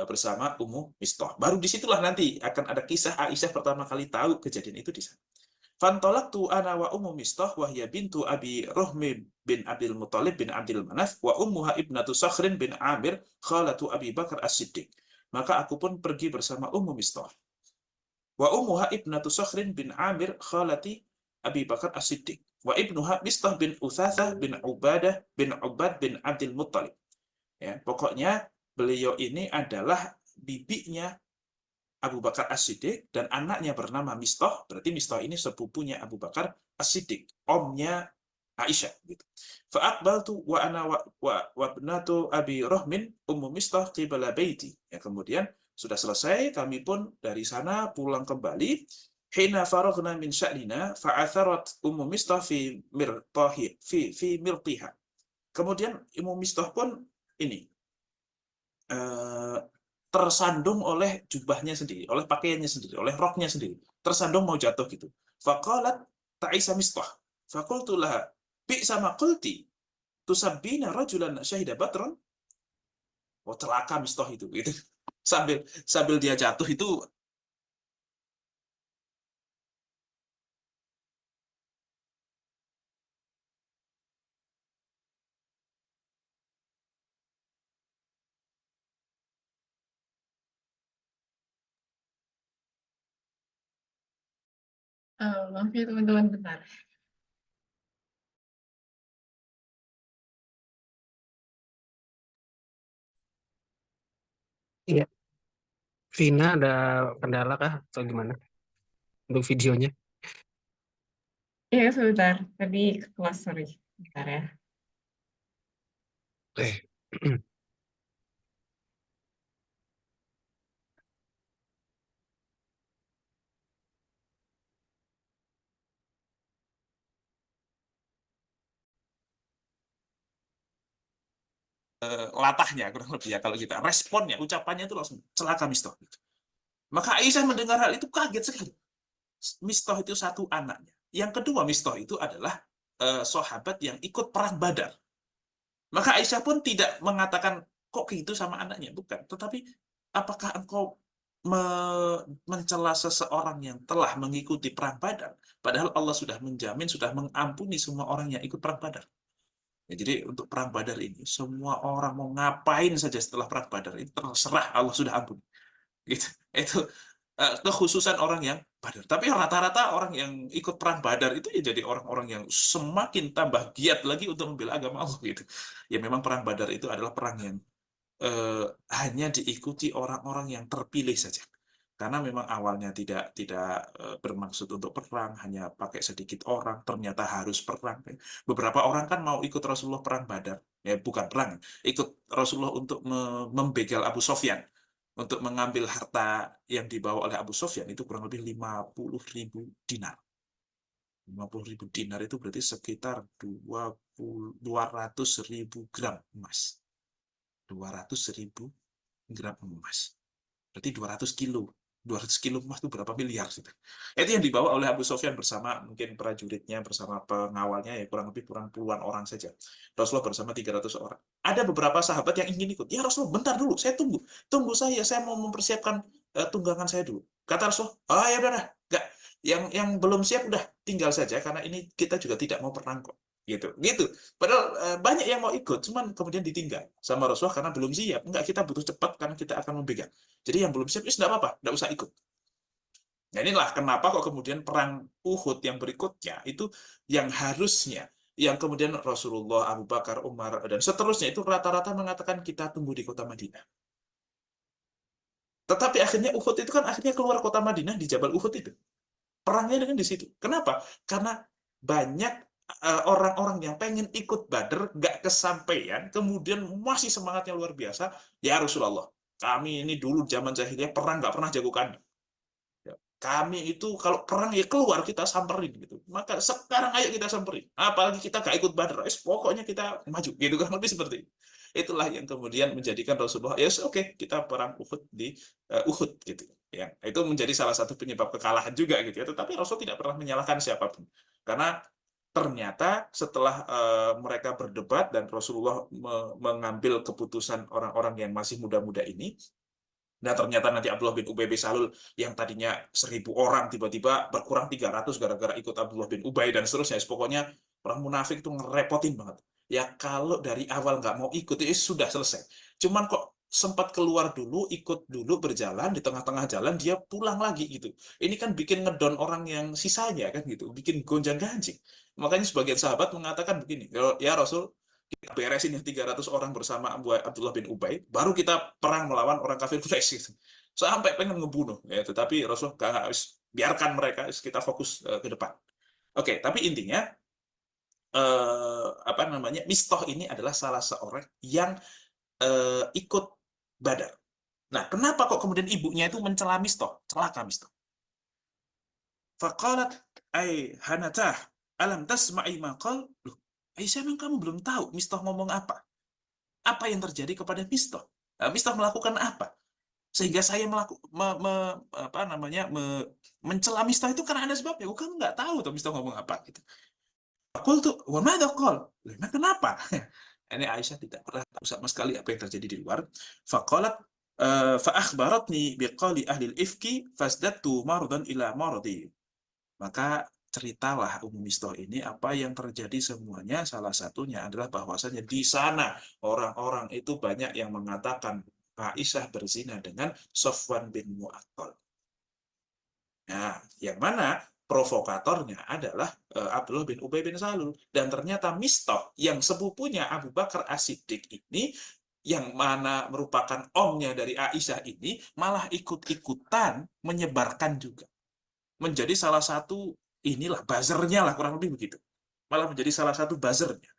bersama Ummu Mistah. Baru disitulah nanti akan ada kisah Aisyah pertama kali tahu kejadian itu di sana. Fantolaktu ana wa ummu Mistah wa hiya bintu Abi Rohmi bin Abdul Muthalib bin Abdul Manaf wa ummuha ibnatu Sakhrin bin Amir khalatu Abi Bakar As-Siddiq. Maka aku pun pergi bersama Ummu Mistah. Wa ummuha ibnatu Sakhrin bin Amir khalati Abi Bakar As-Siddiq. Wa ibnuha Mistah bin Uthathah bin Ubadah bin Ubad bin Abdul Muthalib. Ya, pokoknya beliau ini adalah bibinya Abu Bakar As-Siddiq dan anaknya bernama Mistah. Berarti Mistah ini sepupunya Abu Bakar As-Siddiq, omnya Aisyah gitu. Fa'aqbaltu wa ana wa ibnatu Abi Rohmin ummu Mistah qibala baiti. Ya, kemudian sudah selesai, kami pun dari sana pulang kembali. Hina faraghna min sya'lina fa'atharat ummu Mistah fi mirtiha. Kemudian Ummu Mistah pun ini tersandung oleh jubahnya sendiri, oleh pakaiannya sendiri, oleh roknya sendiri. Tersandung mau jatuh gitu. Faqalat ta'isa Mistah. Faqultu laha bi'sa ma qulti tusabbina rajulan syahida batron. Oh, celaka Mistah itu gitu. Sambil dia jatuh itu Maaf ya teman-teman, bentar. Iya, Vina ada kendala kah atau gimana untuk videonya? Iya, sebentar. Tadi ke kelas, sorry. Bentar ya. Eh, latahnya kurang lebih ya kalau kita responnya ucapannya itu langsung celaka Mistah gitu. Maka Aisyah mendengar hal itu kaget sekali. Mistah itu satu anaknya. Yang kedua Mistah itu adalah sahabat yang ikut perang Badar. Maka Aisyah pun tidak mengatakan kok gitu sama anaknya, bukan. Tetapi apakah engkau mencela seseorang yang telah mengikuti perang Badar, padahal Allah sudah menjamin, sudah mengampuni semua orang yang ikut perang Badar. Ya, jadi untuk perang Badar ini semua orang mau ngapain saja setelah perang Badar itu terserah, Allah sudah ampuni. Gitu. Itu kekhususan orang yang Badar. Tapi rata-rata orang yang ikut perang Badar itu ya jadi orang-orang yang semakin tambah giat lagi untuk membela agama Allah gitu. Ya memang perang Badar itu adalah perang yang hanya diikuti orang-orang yang terpilih saja. Karena memang awalnya tidak bermaksud untuk perang, hanya pakai sedikit orang, ternyata harus perang. Beberapa orang kan mau ikut Rasulullah perang Badar, bukan perang, ikut Rasulullah untuk membegal Abu Sofyan, untuk mengambil harta yang dibawa oleh Abu Sofyan itu kurang lebih 50.000 dinar. 50.000 dinar itu berarti sekitar 200.000 gram emas. 200.000 gram emas. Berarti 200 kilo. 200 kilo emas itu berapa miliar? Gitu. Itu yang dibawa oleh Abu Sofyan bersama mungkin prajuritnya, bersama pengawalnya, ya kurang lebih puluhan orang saja. Rasulullah bersama 300 orang. Ada beberapa sahabat yang ingin ikut. Ya Rasulullah, bentar dulu, saya tunggu. Tunggu saya mau mempersiapkan tunggangan saya dulu. Kata Rasulullah, oh ya udah, enggak. Yang belum siap udah tinggal saja, karena ini kita juga tidak mau perang kok. Gitu. Padahal banyak yang mau ikut, cuman kemudian ditinggal sama Rasulullah karena belum siap. Enggak, kita butuh cepat karena kita akan membegal. Jadi yang belum siap, tidak apa-apa, tidak usah ikut. Nah inilah kenapa kok kemudian perang Uhud yang berikutnya itu yang harusnya, yang kemudian Rasulullah, Abu Bakar, Umar, dan seterusnya itu rata-rata mengatakan kita tunggu di kota Madinah. Tetapi akhirnya Uhud itu kan akhirnya keluar kota Madinah di Jabal Uhud itu. Perangnya dengan di situ. Kenapa? Karena banyak orang-orang yang pengen ikut Badar nggak kesampaian, kemudian masih semangatnya luar biasa. Ya Rasulullah, kami ini dulu zaman jahiliyah perang nggak pernah jago kandang. Ya, kami itu kalau perang ya keluar kita samperin gitu. Maka sekarang ayo kita samperin. Apalagi kita nggak ikut Badar, pokoknya kita maju gitu kan, lebih seperti itu. Itulah yang kemudian menjadikan Rasulullah, ya oke, kita perang Uhud di Uhud gitu. Ya, itu menjadi salah satu penyebab kekalahan juga gitu ya. Tetapi Rasul tidak pernah menyalahkan siapapun. Karena ternyata setelah mereka berdebat dan Rasulullah mengambil keputusan orang-orang yang masih muda-muda ini, dan ternyata nanti Abdullah bin Ubay bin Salul yang tadinya 1.000 orang tiba-tiba berkurang 300 gara-gara ikut Abdullah bin Ubay dan seterusnya. Pokoknya orang munafik itu ngerepotin banget. Ya kalau dari awal nggak mau ikut itu sudah selesai. Cuman kok sempat keluar dulu, ikut dulu, berjalan di tengah-tengah jalan dia pulang lagi gitu. Ini kan bikin ngedon orang yang sisanya kan gitu, bikin gonjang-ganjing. Makanya sebagian sahabat mengatakan begini, ya Rasul, kita beresin yang 300 orang bersama Abdullah bin Ubay, baru kita perang melawan orang kafir Quraisy gitu. Sampai pengen ngebunuh, ya, tetapi Rasul nggak, biarkan mereka, kita fokus ke depan. Oke, tapi intinya Mistoh ini adalah salah seorang yang ikut Badar. Nah, kenapa kok kemudian ibunya itu mencela Mistoh, celaka Mistoh? Faqalat ay Hanatah alam tasma'i ma qal? Loh, Aisyah, memang kamu belum tahu Mistoh ngomong apa? Apa yang terjadi kepada Mistoh? Mistoh melakukan apa? Sehingga saya mencela Mistoh itu karena ada sebabnya. Kamu nggak tahu tuh Mistoh ngomong apa gitu. Aku tuh, wa madza qal? Memang kenapa? Ini Aisyah tidak pernah tahu sama sekali apa yang terjadi di luar. Faqalat fa akhbaratni biqali ahli al-ifki fasdattu mardan ila mardi. Maka ceritalah Ummu Mistoh ini apa yang terjadi semuanya. Salah satunya adalah bahwasanya di sana orang-orang itu banyak yang mengatakan Aisyah berzina dengan Sofwan bin Mu'attal. Nah, yang mana provokatornya adalah Abdullah bin Ubay bin Salul. Dan ternyata Mistoh yang sepupunya Abu Bakar As-Siddiq ini, yang mana merupakan omnya dari Aisyah ini, malah ikut-ikutan menyebarkan juga. Menjadi salah satu inilah buzzernya lah, kurang lebih begitu. Malah menjadi salah satu buzzernya.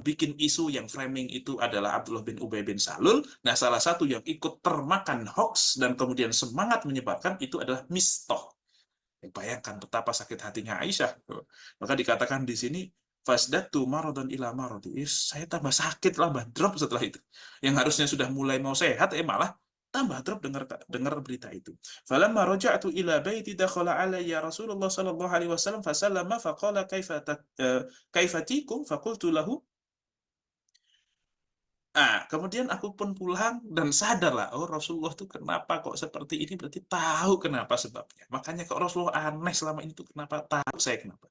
Bikin isu yang framing itu adalah Abdullah bin Ubay bin Salul. Nah, salah satu yang ikut termakan hoax dan kemudian semangat menyebarkan itu adalah Mistoh. Bayangkan betapa sakit hatinya Aisyah. Maka dikatakan di sini fasdatu maradun ila maradi. Saya tambah sakit, tambah drop setelah itu. Yang harusnya sudah mulai mau sehat, malah tambah drop dengar berita itu. Falamma raja'tu ila baiti dakhala alayya Rasulullah sallallahu alaihi wasallam fasallama faqala kaifatikum faqultu lahu. Kemudian aku pun pulang dan sadarlah, oh Rasulullah tuh kenapa kok seperti ini, berarti tahu kenapa sebabnya. Makanya kok Rasulullah aneh selama ini tuh kenapa, tahu saya kenapa.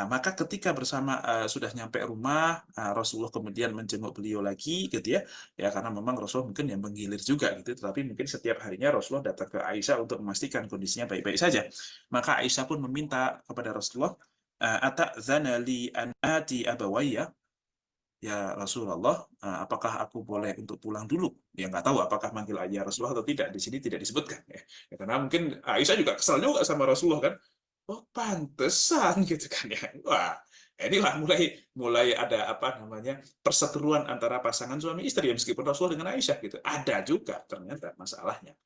Maka ketika bersama sudah nyampe rumah, Rasulullah kemudian menjenguk beliau lagi gitu ya. Ya karena memang Rasulullah mungkin yang menggilir juga gitu, tetapi mungkin setiap harinya Rasulullah datang ke Aisyah untuk memastikan kondisinya baik-baik saja. Maka Aisyah pun meminta kepada Rasulullah, ata'zana li an ati abawayya. Ya Rasulullah, apakah aku boleh untuk pulang dulu? Ya nggak tahu apakah manggil ayah Rasulullah atau tidak. Di sini tidak disebutkan. Ya, karena mungkin Aisyah juga kesal juga sama Rasulullah kan. Oh pantesan gitu kan ya. Wah, Inilah mulai ada apa namanya perseteruan antara pasangan suami istri ya, meskipun Rasulullah dengan Aisyah gitu. Ada juga ternyata masalahnya.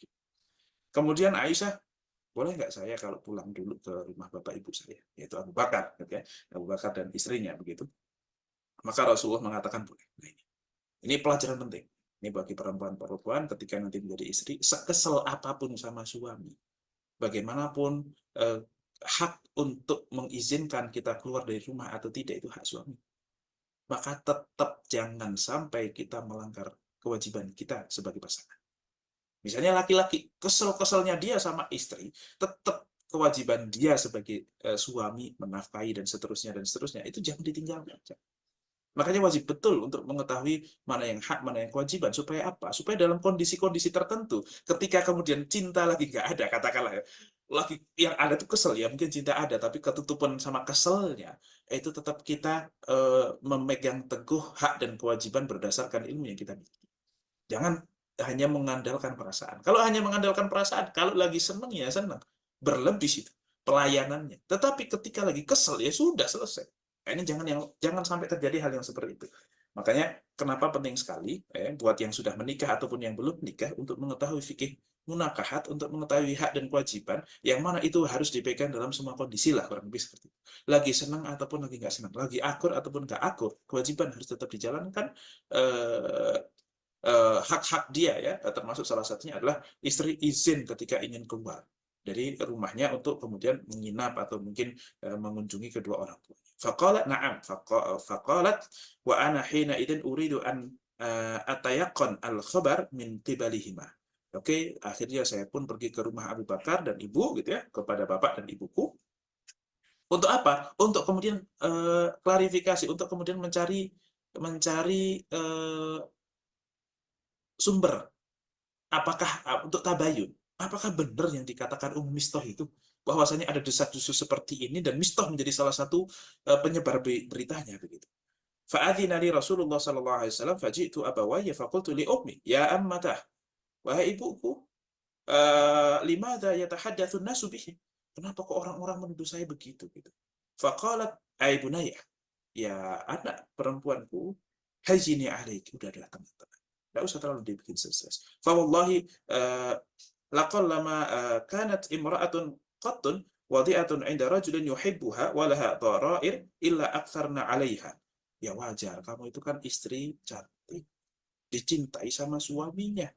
Kemudian Aisyah, boleh nggak saya kalau pulang dulu ke rumah bapak ibu saya, yaitu Abu Bakar, gitu ya, Abu Bakar dan istrinya begitu. Maka Rasulullah mengatakan boleh. Nah, ini pelajaran penting. Ini bagi perempuan-perempuan ketika nanti menjadi istri, sekesel apapun sama suami, bagaimanapun hak untuk mengizinkan kita keluar dari rumah atau tidak itu hak suami. Maka tetap jangan sampai kita melanggar kewajiban kita sebagai pasangan. Misalnya laki-laki, kesel-keselnya dia sama istri, tetap kewajiban dia sebagai suami menafkahi dan seterusnya, itu jangan ditinggalkan. Makanya wajib betul untuk mengetahui mana yang hak, mana yang kewajiban. Supaya apa? Supaya dalam kondisi-kondisi tertentu, ketika kemudian cinta lagi nggak ada, katakanlah ya, lagi yang ada tuh kesel ya, mungkin cinta ada, tapi ketutupan sama keselnya, itu tetap kita memegang teguh hak dan kewajiban berdasarkan ilmu yang kita miliki. Jangan hanya mengandalkan perasaan. Kalau hanya mengandalkan perasaan, kalau lagi senang ya senang, berlebih itu pelayanannya. Tetapi ketika lagi kesel ya sudah selesai. Nah, ini jangan sampai terjadi hal yang seperti itu. Makanya kenapa penting sekali buat yang sudah menikah ataupun yang belum menikah untuk mengetahui fikih munakahat, untuk mengetahui hak dan kewajiban yang mana itu harus dipegang dalam semua kondisi lah, kurang lebih seperti itu. Lagi senang ataupun lagi nggak senang, lagi akur ataupun nggak akur, kewajiban harus tetap dijalankan. Hak-hak dia ya, termasuk salah satunya adalah istri izin ketika ingin keluar dari rumahnya untuk kemudian menginap atau mungkin mengunjungi kedua orang tua. Faqalat na'am, faqalat wa ana hina idzin uridu an atayaqqan al-khabar min qibalihima. Oke, akhirnya saya pun pergi ke rumah Abu Bakar dan Ibu gitu ya, kepada bapak dan ibuku. Untuk apa? Untuk kemudian klarifikasi, untuk kemudian mencari sumber. Apakah untuk tabayun? Apakah benar yang dikatakan Mistah itu? Bahwasanya ada desas-desus seperti ini dan Mistah menjadi salah satu penyebar beritanya begitu. Fa'adzina li Rasulullah sallallahu alaihi wasallam faji'tu abawayya faqultu li ummi ya ammatah, wahai ibuku, limadza yatahaddatsu an-nasu bihi? Kenapa kok orang-orang menuduh saya begitu gitu? Faqalat ay bunayya, ya anak perempuanku, hajini alaiki, udah tenang. Tidak usah terlalu dibikin stres. Fawallahi laqallama kanat imra'atun qattun wadi'atun 'inda rajulin yuhibbuha wa laha dharair illa aktsarna 'alaiha. Ya wajar, kamu itu kan istri cantik, dicintai sama suaminya.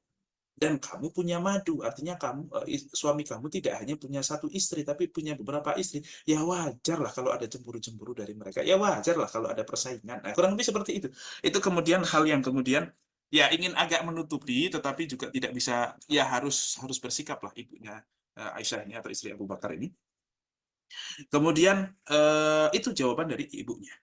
Dan kamu punya madu, artinya kamu suami kamu tidak hanya punya satu istri, tapi punya beberapa istri. Ya wajarlah kalau ada cemburu-cemburu dari mereka. Ya wajarlah kalau ada persaingan. Nah, kurang lebih seperti itu. Itu kemudian hal yang kemudian ya ingin agak menutupi, tetapi juga tidak bisa, ya harus bersikap lah ibunya Aisyah ini atau istri Abu Bakar ini. Kemudian itu jawaban dari ibunya.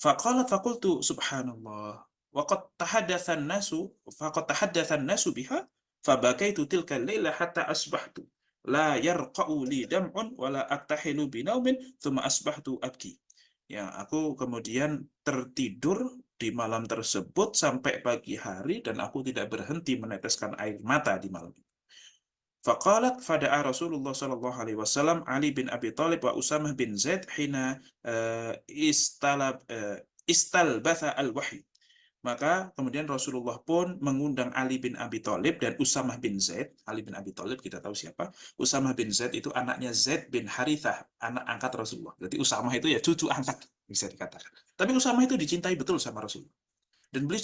Faqalat faqultu subhanallah waqad tahaddatsan nasu faqad tahaddatsan nasu biha fabakaitu tilka al-laila hatta asbahtu la yarqa'u li dam'un wala aktahilu binaumin thumma asbahtu abki. Ya, aku kemudian tertidur di malam tersebut sampai pagi hari dan aku tidak berhenti meneteskan air mata di malam itu. Faqalat fada'a Rasulullah sallallahu alaihi wasallam Ali bin Abi Thalib wa Usamah bin Zaid hina istalbatha al-wahyi. Maka kemudian Rasulullah pun mengundang Ali bin Abi Thalib dan Usamah bin Zaid. Ali bin Abi Thalib kita tahu siapa. Usamah bin Zaid itu anaknya Zaid bin Harithah, anak angkat Rasulullah. Jadi Usamah itu ya cucu angkat bisa dikatakan. Tapi Usamah itu dicintai betul sama Rasulullah. Dan beliau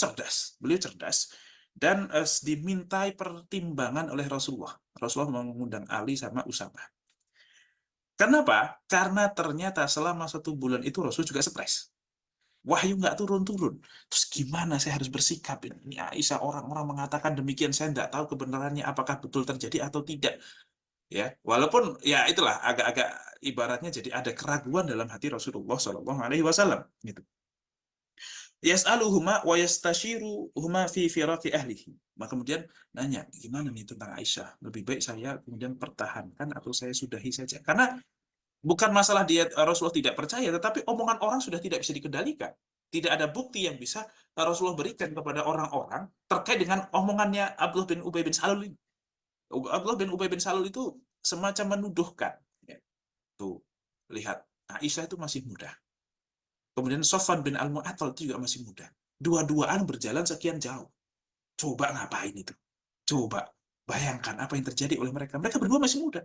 cerdas. Dan dimintai pertimbangan oleh Rasulullah. Rasulullah mengundang Ali sama Usamah. Kenapa? Karena ternyata selama 1 bulan itu Rasul juga stres. Wahyu nggak turun-turun. Terus gimana saya harus bersikap? Ini Aisyah, orang-orang mengatakan demikian, saya nggak tahu kebenarannya apakah betul terjadi atau tidak. Ya, walaupun ya itulah agak-agak ibaratnya jadi ada keraguan dalam hati Rasulullah Shallallahu Alaihi Wasallam. Gitu. Yas'aluhuma wa yastashiruhuma fi firaqi ahlihi. Maka kemudian nanya, gimana nih tentang Aisyah? Lebih baik saya kemudian pertahankan atau saya sudahi saja? Karena bukan masalah dia Rasulullah tidak percaya, tetapi omongan orang sudah tidak bisa dikendalikan. Tidak ada bukti yang bisa Rasulullah berikan kepada orang-orang terkait dengan omongannya Abdullah bin Ubay bin Salul ini. Abdullah bin Ubay bin Salul itu semacam menuduhkan. Ya. Tuh, lihat, Aisyah itu masih muda. Kemudian Sofwan bin Al-Mu'attal itu juga masih muda. Dua-duaan berjalan sekian jauh. Coba ngapain itu? Coba bayangkan apa yang terjadi oleh mereka. Mereka berdua masih muda.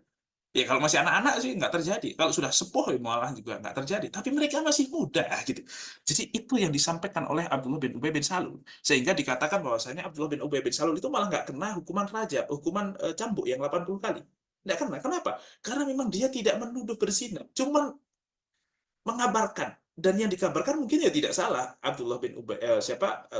Ya kalau masih anak-anak sih nggak terjadi. Kalau sudah sepuh malah juga nggak terjadi. Tapi mereka masih muda gitu. Jadi itu yang disampaikan oleh Abdullah bin Ubay bin Salul. Sehingga dikatakan bahwasanya Abdullah bin Ubay bin Salul itu malah nggak kena hukuman raja, hukuman cambuk yang 80 kali. Nggak kena. Kenapa? Karena memang dia tidak menuduh berzina. Cuma mengabarkan. Dan yang dikabarkan mungkin ya tidak salah. Abdullah bin Ubay,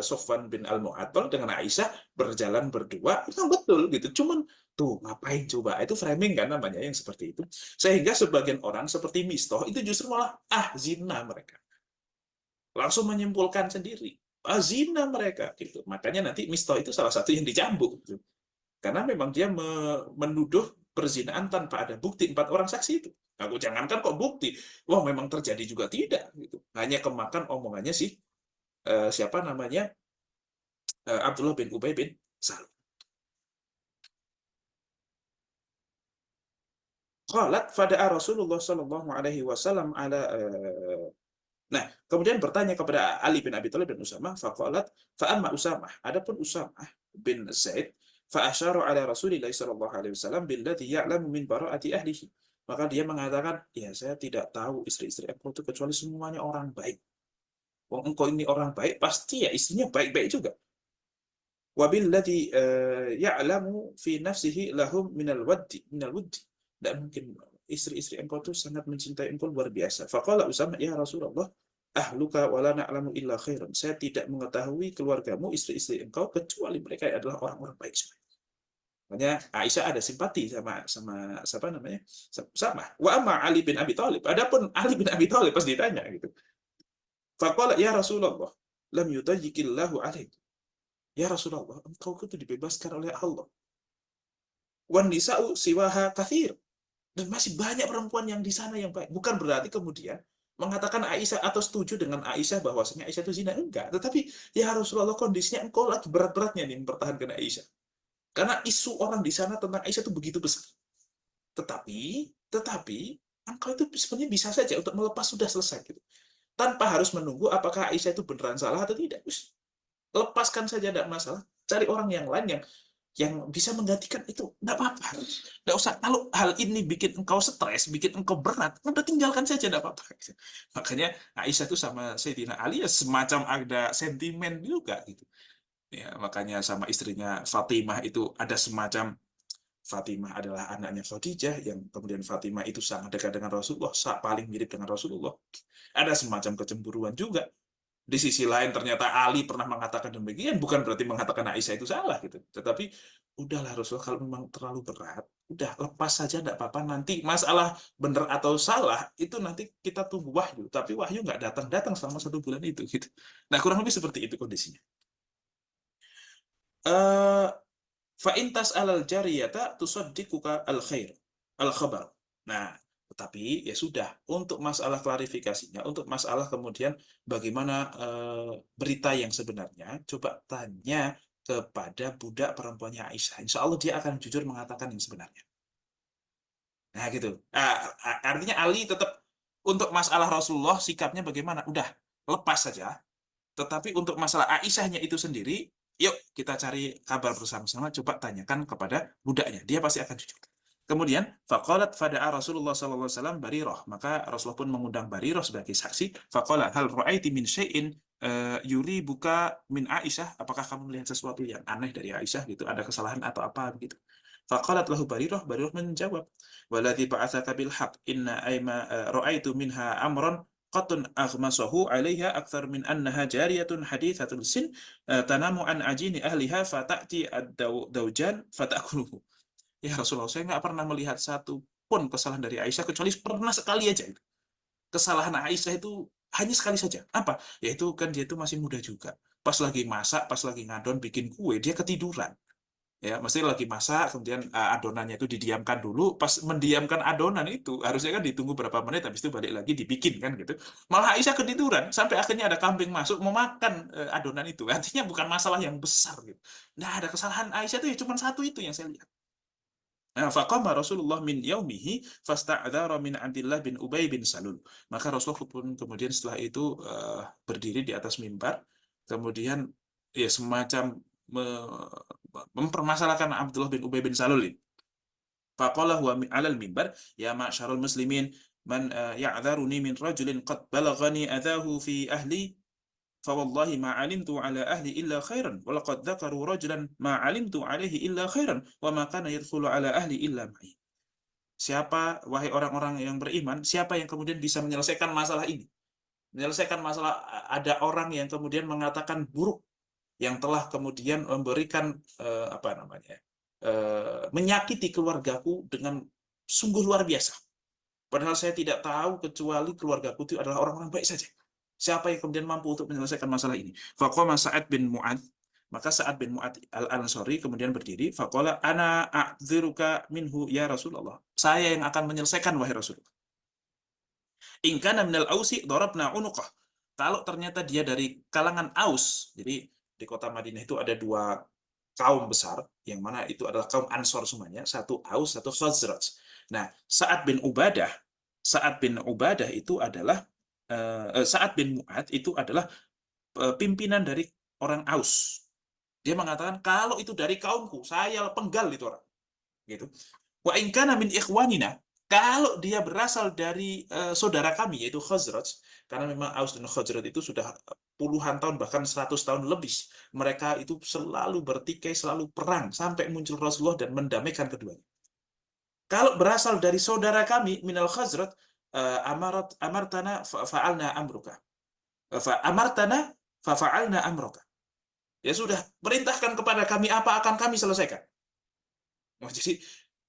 Sofwan bin Al-Mu'attal dengan Aisyah berjalan berdua, itu betul gitu. Cuman tuh ngapain coba? Itu framing kan namanya yang seperti itu. Sehingga sebagian orang seperti Mistoh itu justru malah zina mereka. Langsung menyimpulkan sendiri. Zina mereka gitu. Makanya nanti Mistoh itu salah satu yang dicambuk gitu. Karena memang dia menuduh perzinaan tanpa ada bukti 4 orang saksi itu. Aku jangankan kok bukti, wah memang terjadi juga tidak gitu. Hanya kemakan omongannya sih siapa namanya Abdullah bin Ubay bin Salul. Qalat fada'a Rasulullah sallallahu alaihi wasallam ala Nah, kemudian bertanya kepada Ali bin Abi Thalib dan Usamah, faqalat fa amma Usamah. Adapun Usamah bin Zaid fa asyara ala Rasulillah sallallahu alaihi wasallam billadhi ya'lamu min bara'ati ahlihi. Maka dia mengatakan, ya saya tidak tahu istri-istri engkau itu kecuali semuanya orang baik. Wong engkau ini orang baik, pasti ya istrinya baik-baik juga. Wabilladhi ya'lamu fi nafsihi lahum minal wuddi. Tidak mungkin istri-istri engkau itu sangat mencintai engkau luar biasa. Faqala Usamah, ya Rasulullah, ahluka wala na'lamu illa khairan. Saya tidak mengetahui keluargamu, istri-istri engkau, kecuali mereka adalah orang-orang baik semua. Makanya Aisyah ada simpati sama siapa namanya? Sama. Wa amma Ali bin Abi Thalib. Adapun Ali bin Abi Thalib pas ditanya gitu. Faqala ya Rasulullah, lam yudayyikillahu alaik. Ya Rasulullah, engkau itu dibebaskan oleh Allah. Wan nisa'u siwaha katsir. Dan masih banyak perempuan yang di sana yang baik. Bukan berarti kemudian mengatakan Aisyah atau setuju dengan Aisyah bahwasanya Aisyah itu zina. Enggak. Tetapi ya Rasulullah, kondisinya engkau lagi berat-beratnya nih mempertahankan Aisyah. Karena isu orang di sana tentang Aisyah itu begitu besar. Tetapi engkau itu sebenarnya bisa saja untuk melepas, sudah selesai gitu. Tanpa harus menunggu apakah Aisyah itu beneran salah atau tidak. Lepaskan saja, tidak masalah. Cari orang yang lain yang bisa menggantikan itu, tidak apa-apa. Tidak usah. Kalau hal ini bikin engkau stres, bikin engkau berat, udah tinggalkan saja, tidak apa-apa. Makanya Aisyah itu sama Sayyidina Ali ya semacam ada sentimen juga gitu. Ya, makanya sama istrinya Fatimah itu ada semacam, Fatimah adalah anaknya Khadijah, yang kemudian Fatimah itu sangat dekat dengan Rasulullah, paling mirip dengan Rasulullah. Ada semacam kecemburuan juga. Di sisi lain ternyata Ali pernah mengatakan demikian, bukan berarti mengatakan Aisyah itu salah gitu. Tetapi udahlah Rasulullah, kalau memang terlalu berat, udah lepas saja, tidak apa-apa. Nanti masalah benar atau salah itu nanti kita tunggu wahyu. Tapi wahyu nggak datang-datang selama 1 bulan itu gitu. Nah, kurang lebih seperti itu kondisinya. Fa'intas alal jariyata tusaddiquka al-khair, al-khabar. Nah, tetapi ya sudah, untuk masalah klarifikasinya, untuk masalah kemudian bagaimana berita yang sebenarnya, coba tanya kepada budak perempuannya Aisyah. Insya Allah dia akan jujur mengatakan yang sebenarnya. Nah gitu. Artinya Ali tetap untuk masalah Rasulullah sikapnya bagaimana? Udah, lepas saja. Tetapi untuk masalah Aisyahnya itu sendiri, yuk kita cari kabar bersama-sama, coba tanyakan kepada budaknya, dia pasti akan jujur. Kemudian faqalat fada'a Rasulullah sallallahu alaihi wasallam Barirah, maka Rasulullah pun mengundang Barirah sebagai saksi. Faqala hal ra'aiti min syai'in yuri buka min Aisyah, apakah kamu melihat sesuatu yang aneh dari Aisyah gitu, ada kesalahan atau apa begitu. Faqalat lahu Barirah menjawab, waladzi ba'atsaka bil haqq inna ayma ra'aitu minha amran qatun aghmasahu 'alaiha akthar min annaha jariyatun hadithatul sin tanamu an ajini ahliha fata'ti ad-dawjan fatakuluhu. Ya Rasulullah, saya nggak pernah melihat satu pun kesalahan dari Aisyah, kecuali pernah sekali aja itu. Kesalahan Aisyah itu hanya sekali saja. Apa? Yaitu kan dia itu masih muda juga. Pas lagi masak, pas lagi ngadon bikin kue, dia ketiduran. Ya, mesti lagi masak, kemudian adonannya itu didiamkan dulu. Pas mendiamkan adonan itu, harusnya kan ditunggu berapa menit, habis itu balik lagi dibikin kan gitu. Malah Aisyah ketiduran, sampai akhirnya ada kambing masuk mau makan adonan itu. Artinya bukan masalah yang besar gitu. Nah, ada kesalahan Aisyah itu ya cuma satu itu yang saya lihat. Faqama Rasulullah min yaumihi fasta'dzara min Abdullah bin Ubay bin Salul. Maka Rasulullah pun kemudian setelah itu berdiri di atas mimbar, kemudian ya semacam mempermasalahkan Abdullah bin Ubay bin Salul ini. Faqala huwa 'alal mimbar, ya ma'syarul muslimin, man ya'dzaruni min rajulin qad balaghani adahu fi ahli فوالله ما علمت على أهلي إلا خيرا ولقد ذكروا رجلا ما علمت عليه إلا خيرا وما كان يدخل على أهلي إلا معي. Siapa, wahai orang-orang yang beriman, siapa yang kemudian bisa menyelesaikan masalah ini? Menyelesaikan masalah, ada orang yang kemudian mengatakan buruk, yang telah kemudian memberikan menyakiti keluargaku dengan sungguh luar biasa. Padahal saya tidak tahu kecuali keluargaku itu adalah orang-orang baik saja. Siapa yang kemudian mampu untuk menyelesaikan masalah ini? Faqama Sa'ad bin Mu'adz, maka Sa'ad bin Mu'adz al-Ansari kemudian berdiri, faqala ana a'dziruka minhu ya Rasulullah. Saya yang akan menyelesaikan wahai Rasulullah. In kana minal ausi darabna unuqah. Kalau ternyata dia dari kalangan Aus, jadi di kota Madinah itu ada dua kaum besar, yang mana itu adalah kaum Ansor semuanya, satu Aus, satu Khazraj. Nah, Sa'ad bin Ubadah itu adalah Sa'ad bin Mu'adz itu adalah pimpinan dari orang Aus. Dia mengatakan kalau itu dari kaumku, saya penggal itu orang. Gitu. Wa in kana min ikhwanina, kalau dia berasal dari saudara kami yaitu Khazraj, karena memang Aus dan Khazraj itu sudah puluhan tahun bahkan 100 tahun lebih. Mereka itu selalu bertikai, selalu perang sampai muncul Rasulullah dan mendamaikan keduanya. Kalau berasal dari saudara kami minal Khazraj, amartana fa'alna amruka. Amartana fa'alna amruka. Ya sudah, perintahkan kepada kami apa akan kami selesaikan. Jadi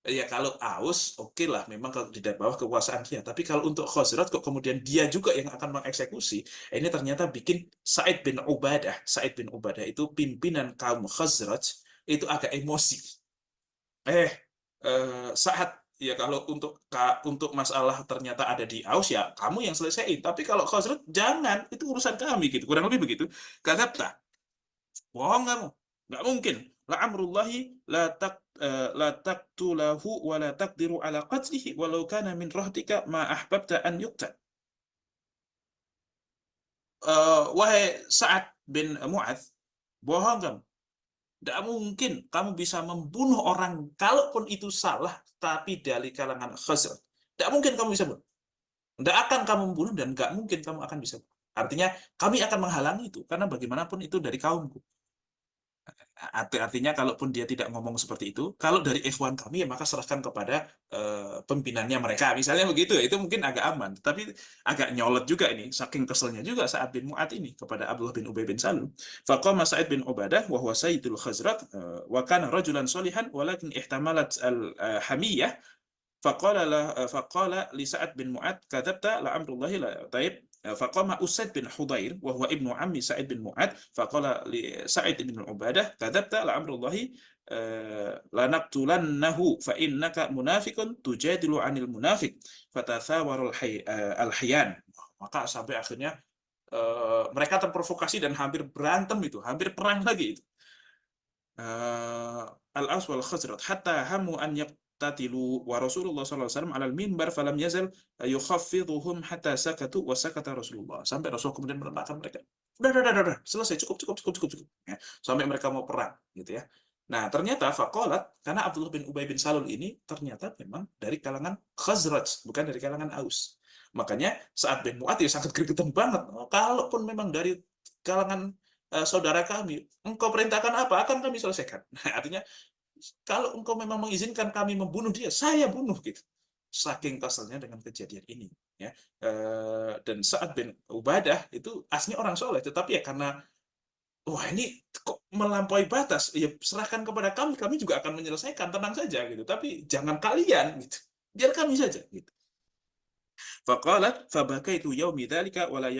ya kalau Aus oke lah, memang kalau di bawah kekuasaan dia. Tapi kalau untuk Khazraj kok kemudian dia juga yang akan mengeksekusi, ini ternyata bikin Sa'id bin Ubadah itu pimpinan kaum Khazraj itu agak emosi. Saat ya kalau untuk masalah ternyata ada di Aus, ya kamu yang selesaiin. Tapi kalau Khazraj jangan, itu urusan kami gitu. Kurang lebih begitu. Kata bohong kamu, nggak mungkin. La amrullahi la taqtulahu wa la taqdiru ala qatlihi walau kana min rahtika ma ahbabta an yuqtal. Wahai Sa'ad bin Mu'adz, bohong kamu. Tidak mungkin kamu bisa membunuh orang, kalaupun itu salah, tapi dari kalangan Khazraj. Tidak mungkin kamu bisa bunuh. Tidak akan kamu membunuh dan nggak mungkin kamu akan bisa bunuh. Artinya kami akan menghalangi itu, karena bagaimanapun itu dari kaumku. Artinya kalaupun dia tidak ngomong seperti itu, kalau dari ikhwan kami ya maka serahkan kepada pimpinannya mereka. Misalnya begitu, itu mungkin agak aman. Tapi agak nyolot juga ini, saking keselnya juga Sa'ad bin Mu'adz ini kepada Abdullah bin Ubay bin Salul. Faqama Sa'id bin Ubadah wa huwa sayyidul Khazraj wa kana rajulan sholihan walakin ihtamalat al-hamiyah. Faqala li Sa'ad bin Mu'adz kadzabta la amrullahi la taib. Faqama Usaid bin Hudayr wa huwa ibnu ammi Sa'id bin Mu'adz faqala li Sa'id bin Ubadah kadzabta la amrullahi la naqtulannahu fa innaka munafiqun tujadilu 'anil munafiq fatathawarul al-hiyan. Maka sampai akhirnya mereka terprovokasi dan hampir berantem itu, hampir perang lagi itu. Al-Aus wal Khazraj hatta hamu an tatilu wa Rasulullah sallallahu alaihi wasallam 'alal minbar falam yazal yukhaffiduhum hatta sakatu wa sakata Rasulullah. Sampai Rasul kemudian menenangkan mereka. Udah, selesai, cukup. Ya, sampai mereka mau perang gitu ya. Nah, ternyata faqalat, karena Abdullah bin Ubay bin Salul ini ternyata memang dari kalangan Khazraj, bukan dari kalangan Aus. Makanya saat bin Mu'adz ya sangat gregetan banget. Kalaupun memang dari kalangan saudara kami, engkau perintahkan apa akan kami selesaikan. Nah, artinya kalau engkau memang mengizinkan kami membunuh dia, saya bunuh gitu. Saking keselnya dengan kejadian ini, ya. Dan Sa'ad bin Ubadah itu aslinya orang soleh, tetapi ya karena wah ini kok melampaui batas, ya serahkan kepada kami, kami juga akan menyelesaikan, tenang saja gitu. Tapi jangan kalian gitu, biar kami saja gitu. Faqalat fabakaitu yaumi dzalika wala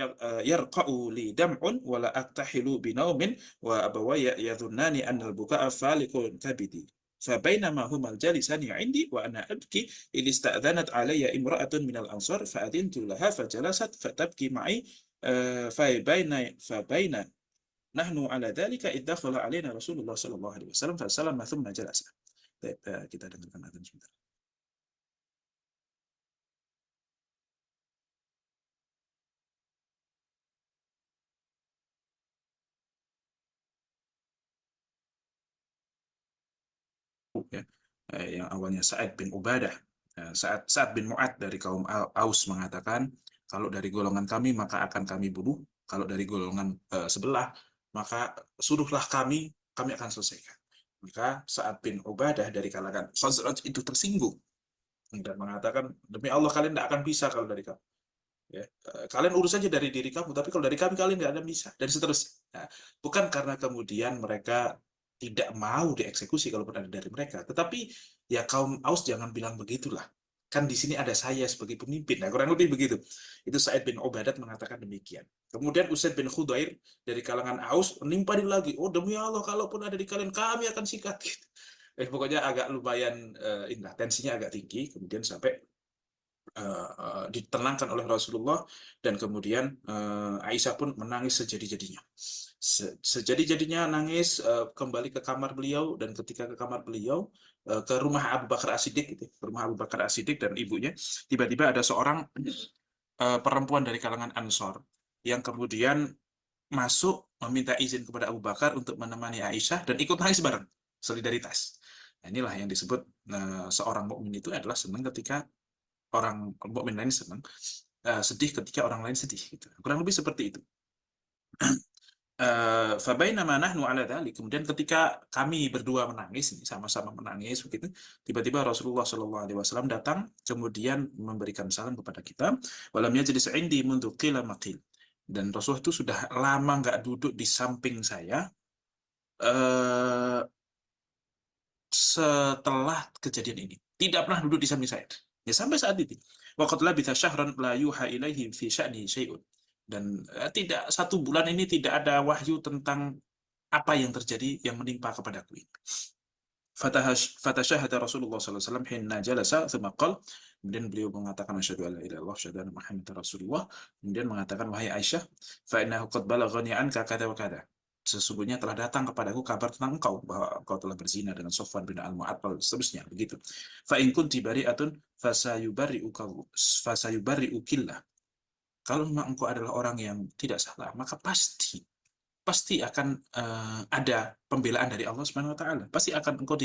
yarqa'u li dam'un wala aktahilu binaumin wa abawaya yadhunnani anna al-buka'a faliqun kabidi. فبينما هما الجالسان عندي وأنا أبكي إذ استأذنت علي امرأة من الأنصار فأذنت لها فجلست فتبكي معي فبين نحن على ذلك إذ دخل علينا رسول الله صلى الله عليه وسلم فسلم ثم جلس. Kita dengarkan adzan sebentar. Ya, yang awalnya Sa'ad bin Ubadah, Sa'ad bin Mu'ad dari kaum Aus mengatakan, kalau dari golongan kami maka akan kami bunuh, kalau dari golongan sebelah maka suruhlah kami akan selesaikan. Maka Sa'ad bin Ubadah dari kalangan Khazraj itu tersinggung dan mengatakan, demi Allah kalian tidak akan bisa kalau dari kami. Ya, kalian urus saja dari diri kamu, tapi kalau dari kami kalian nggak ada bisa, dan seterusnya. Nah, bukan karena kemudian mereka tidak mau dieksekusi kalau ada dari mereka, tetapi ya kaum Aus jangan bilang begitulah. Kan di sini ada saya sebagai pemimpin. Nah, kurang lebih begitu. Itu Sa'id bin Ubadah mengatakan demikian. Kemudian Usaid bin Khudair dari kalangan Aus nimpalin lagi. Oh demi Allah, kalaupun ada di kalian, kami akan sikat. Gitu. Pokoknya agak lumayan tensinya agak tinggi. Kemudian sampai ditenangkan oleh Rasulullah, dan kemudian Aisyah pun menangis sejadi-jadinya. Sejadi-jadinya nangis, kembali ke kamar beliau, dan ketika ke kamar beliau, ke rumah Abu Bakar As-Siddiq, ke rumah Abu Bakar As-Siddiq dan ibunya, tiba-tiba ada seorang perempuan dari kalangan Ansor yang kemudian masuk meminta izin kepada Abu Bakar untuk menemani Aisyah dan ikut nangis bareng, solidaritas. Nah, inilah yang disebut seorang mukmin itu adalah senang ketika orang mukmin lain senang, sedih ketika orang lain sedih. Gitu. Kurang lebih seperti itu. Fabainama nahnu ala dzalik, kemudian ketika kami berdua menangis, sama-sama menangis begitu, tiba-tiba Rasulullah SAW datang, kemudian memberikan salam kepada kita, walam yajlis indi mundu qila maqil, dan Rasulullah itu sudah lama nggak duduk di samping saya setelah kejadian ini, tidak pernah duduk di samping saya. Ya sampai saat itu. Waqad labitha syahran la yuha ilaihi fi sya'ni syai'un. Dan tidak, 1 bulan ini tidak ada wahyu tentang apa yang terjadi yang menimpa kepadaku ini. Fatashahada Rasulullah SAW hinna jalasa thumma qala, kemudian beliau mengatakan asyhadu alla ilaha illallah asyhadu anna Muhammadar Rasulullah, kemudian mengatakan, wahai Aisyah, fa innahu qad balaghani anka kada wa kada, sesungguhnya telah datang kepadaku kabar tentang engkau bahwa engkau telah berzina dengan Sofwan bin Al-Mu'attal, seterusnya begitu. Fa in kunti bari'atun fasayubari'ukillah, kalau memang engkau adalah orang yang tidak salah, maka pasti akan ada pembelaan dari Allah Subhanahu wa taala. Pasti akan engkau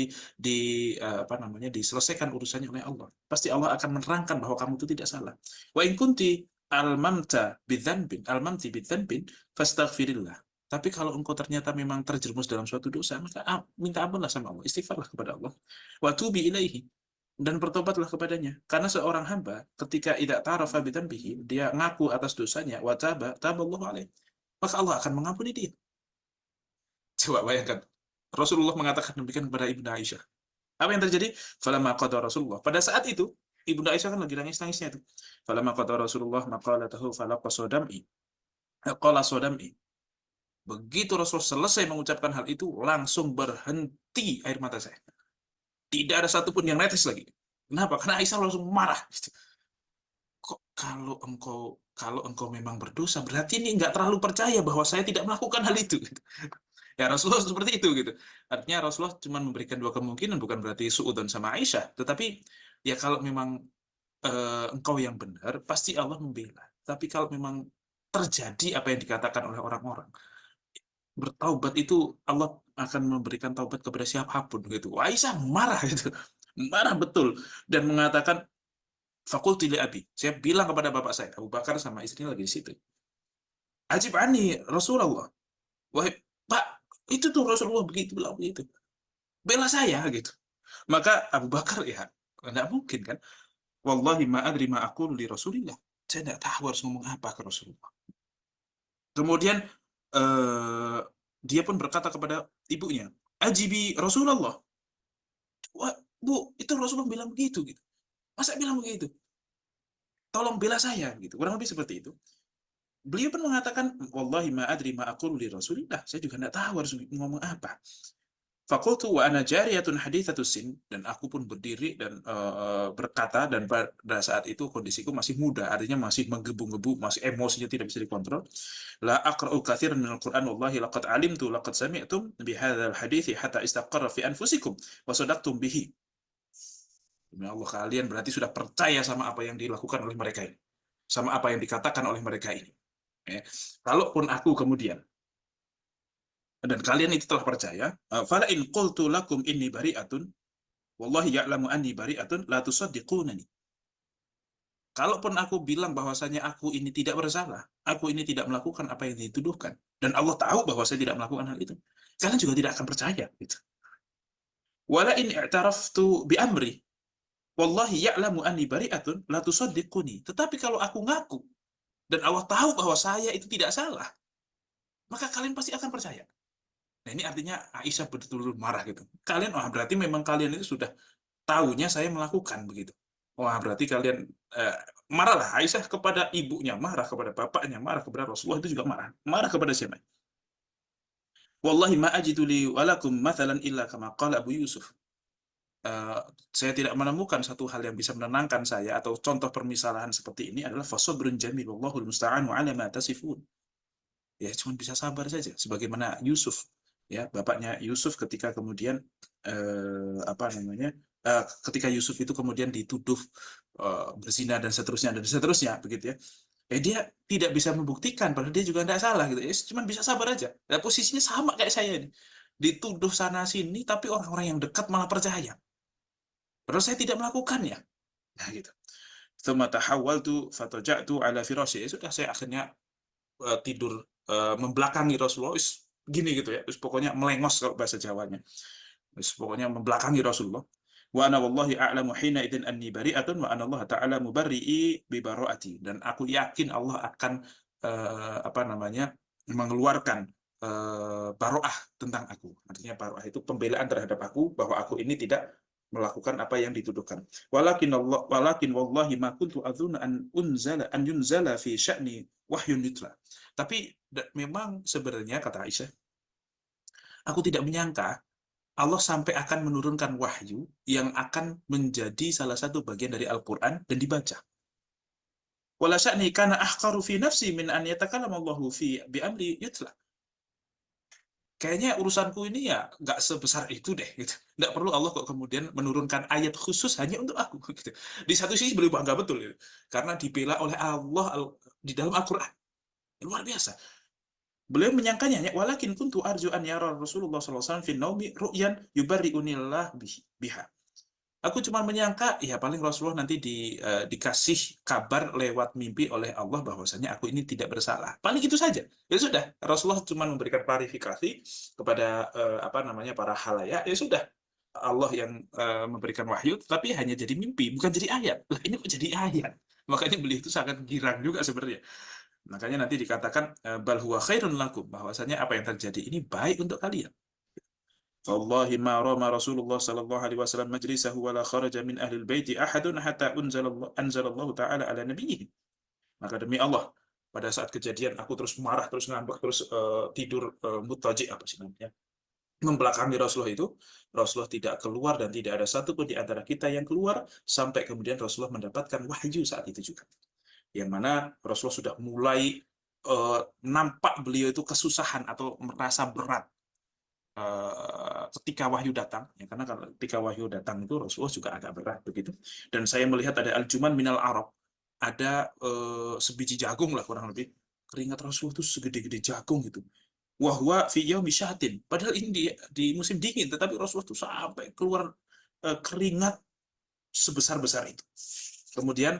diselesaikan urusannya oleh Allah. Pasti Allah akan menerangkan bahwa kamu itu tidak salah. Wa in kunti almamti bidzanbin fastaghfirillah. Tapi kalau engkau ternyata memang terjerumus dalam suatu dosa, maka minta ampunlah sama Allah, istighfarlah kepada Allah. Wa tubi ilaihi, dan bertobatlah kepadanya. Karena seorang hamba ketika idza tarafa bidzanbihi, dia ngaku atas dosanya, wa taballahu alaihi, maka Allah akan mengampuni dia. Coba bayangkan, Rasulullah mengatakan demikian kepada Ibunda Aisyah. Apa yang terjadi? Falamma qada Rasulullah. Pada saat itu, Ibunda Aisyah kan lagi nangis-nangisnya itu. Falamma qada Rasulullah maqalatahu falaqasa dam'i. Qala sadam'i. Begitu Rasul selesai mengucapkan hal itu, langsung berhenti air mata saya. Tidak ada satupun yang netes lagi. Kenapa? Karena Aisyah langsung marah. Kok kalau engkau memang berdosa, berarti ini nggak terlalu percaya bahwa saya tidak melakukan hal itu. Ya Rasulullah seperti itu gitu. Artinya Rasulullah cuma memberikan 2 kemungkinan, bukan berarti suudzon sama Aisyah, tetapi ya kalau memang engkau yang benar, pasti Allah membela. Tapi kalau memang terjadi apa yang dikatakan oleh orang-orang, bertaubat itu Allah akan memberikan taubat kepada siapapun gitu. Aisyah marah gitu. Marah betul dan mengatakan, fakulti li abi, saya bilang kepada bapak saya, Abu Bakar sama istrinya lagi di situ. Ajib ani Rasulullah. Wahai Pak, itu tuh Rasulullah begitu bilang begitu. Bela saya gitu. Maka Abu Bakar ya, enggak mungkin kan. Wallahi ma adri ma aqulu li Rasulillah. Saya enggak tahu harus ngomong apa ke Rasulullah. Kemudian dia pun berkata kepada ibunya, ajibi Rasulullah. Wah, Bu, itu Rasulullah bilang begitu gitu. Masa bilang begitu? Tolong bela saya gitu. Kurang lebih seperti itu. Beliau pun mengatakan, wallahi ma adri ma aqulu li Rasulillah. Saya juga enggak tahu harus ngomong apa. Faqultu wa ana jariyatun hadithatus sin, dan aku pun berdiri dan berkata, dan pada saat itu kondisiku masih muda, artinya masih menggebu-gebu, masih emosinya tidak bisa dikontrol. La aqra'u katsiran minal Qur'an wallahi laqad alimtu laqad sami'tum bihadzal hadithi hatta istaqarra fi anfusikum wa sadaqtum bihi. Demi Allah, kalian berarti sudah percaya sama apa yang dilakukan oleh mereka ini, sama apa yang dikatakan oleh mereka ini. Ya. Kalaupun aku kemudian dan kalian itu telah percaya, fala in qultu lakum inni bari'atun wallahi ya'lamu anni bari'atun la tusaddiqunani. Kalaupun aku bilang bahwasanya aku ini tidak bersalah, aku ini tidak melakukan apa yang dituduhkan, dan Allah tahu bahwa saya tidak melakukan hal itu, kalian juga tidak akan percaya gitu. Wala in i'taraftu bi amri wallahi ya'lamu anni bari'atun la tusaddiquni. Tetapi kalau aku ngaku dan Allah tahu bahwa saya itu tidak salah, maka kalian pasti akan percaya. Nah, ini artinya Aisyah betul-betul marah gitu. Kalian, berarti memang kalian itu sudah tahunya saya melakukan begitu. Wah, berarti kalian marahlah. Aisyah kepada ibunya marah, kepada bapaknya marah, kepada Rasulullah itu juga marah. Marah kepada siapa? Wallahi ma ajidu li walakum mathalan illa kama qala Abu Yusuf. Saya tidak menemukan satu hal yang bisa menenangkan saya atau contoh permisalahan seperti ini adalah fasabrun jamil wallahul musta'anu ala ma tasifun. Ya, cuma bisa sabar saja sebagaimana Yusuf, ya, bapaknya Yusuf ketika kemudian ketika Yusuf itu kemudian dituduh berzina dan seterusnya begitu ya. Dia tidak bisa membuktikan padahal dia juga tidak salah gitu. Cuma bisa sabar aja. Nah, posisinya sama kayak saya ini. Dituduh sana sini tapi orang-orang yang dekat malah percaya. Padahal saya tidak melakukannya. Nah, gitu. Tsumma tahawwaltu fataja'tu ala firasyi. Sudah, saya akhirnya tidur membelakangi Rasulullah, gini gitu ya, pokoknya melengos kalau bahasa Jawanya, pokoknya membelakangi Rasulullah. Wa ana wallahi a'lamu hina idzin anni bari'atun wa ana Allah ta'ala mubarri'i bi bara'ati, dan aku yakin Allah akan mengeluarkan baroah tentang aku. Artinya baroah itu pembelaan terhadap aku, bahwa aku ini tidak melakukan apa yang dituduhkan. Walakin wallahi ma kuntu adzunnu an yunzala fi sya'ni wahyun yutla. Tapi memang sebenarnya, kata Aisyah, aku tidak menyangka Allah sampai akan menurunkan wahyu yang akan menjadi salah satu bagian dari Al-Quran dan dibaca. Wala sya'ni kana ahqaru fi nafsi min an yatakallama Allahu fi bi amri yutla. Kayaknya urusanku ini ya nggak sebesar itu deh, gitu. Nggak perlu Allah kok kemudian menurunkan ayat khusus hanya untuk aku, gitu. Di satu sisi beliau bangga betul, gitu. Karena dibela oleh Allah di dalam Al-Quran. Luar biasa. Beliau menyangkanya, walakin kuntu arju an yara Rasulullah SAW fi naumi ru'yan yubarri'unillah biha. Aku cuma menyangka, ya paling Rasulullah nanti dikasih kabar lewat mimpi oleh Allah bahwasanya aku ini tidak bersalah. Paling itu saja. Ya sudah, Rasulullah cuma memberikan klarifikasi kepada para halayak. Ya sudah, Allah yang memberikan wahyu, tapi hanya jadi mimpi, bukan jadi ayat. Lah, ini kok jadi ayat? Makanya beliau itu sangat girang juga sebenarnya. Makanya nanti dikatakan bal huwa khairun lakum, bahwasanya apa yang terjadi ini baik untuk kalian. Wallahi ma rama Rasulullah sallallahu alaihi wasallam majlisahu wa la kharaja min ahli al-baiti ahadun hatta anzalallahu ta'ala ala nabiyhi. Maka demi Allah, pada saat kejadian aku terus marah, terus ngambek, terus tidur mutaji apa sih namanya? Membelakangi Rasulullah itu, Rasulullah tidak keluar dan tidak ada satupun di antara kita yang keluar sampai kemudian Rasulullah mendapatkan wahyu saat itu juga. Yang mana Rasulullah sudah mulai nampak beliau itu kesusahan atau merasa berat ketika wahyu datang, ya, karena ketika wahyu datang itu Rasulullah juga agak berat begitu. Dan saya melihat ada al-juman minal Arab, ada sebiji jagung lah kurang lebih, keringat Rasulullah itu segede-gede jagung gitu. Wahwa fi yaumi syatin, padahal ini di musim dingin, tetapi Rasulullah itu sampai keluar keringat sebesar-besar itu. Kemudian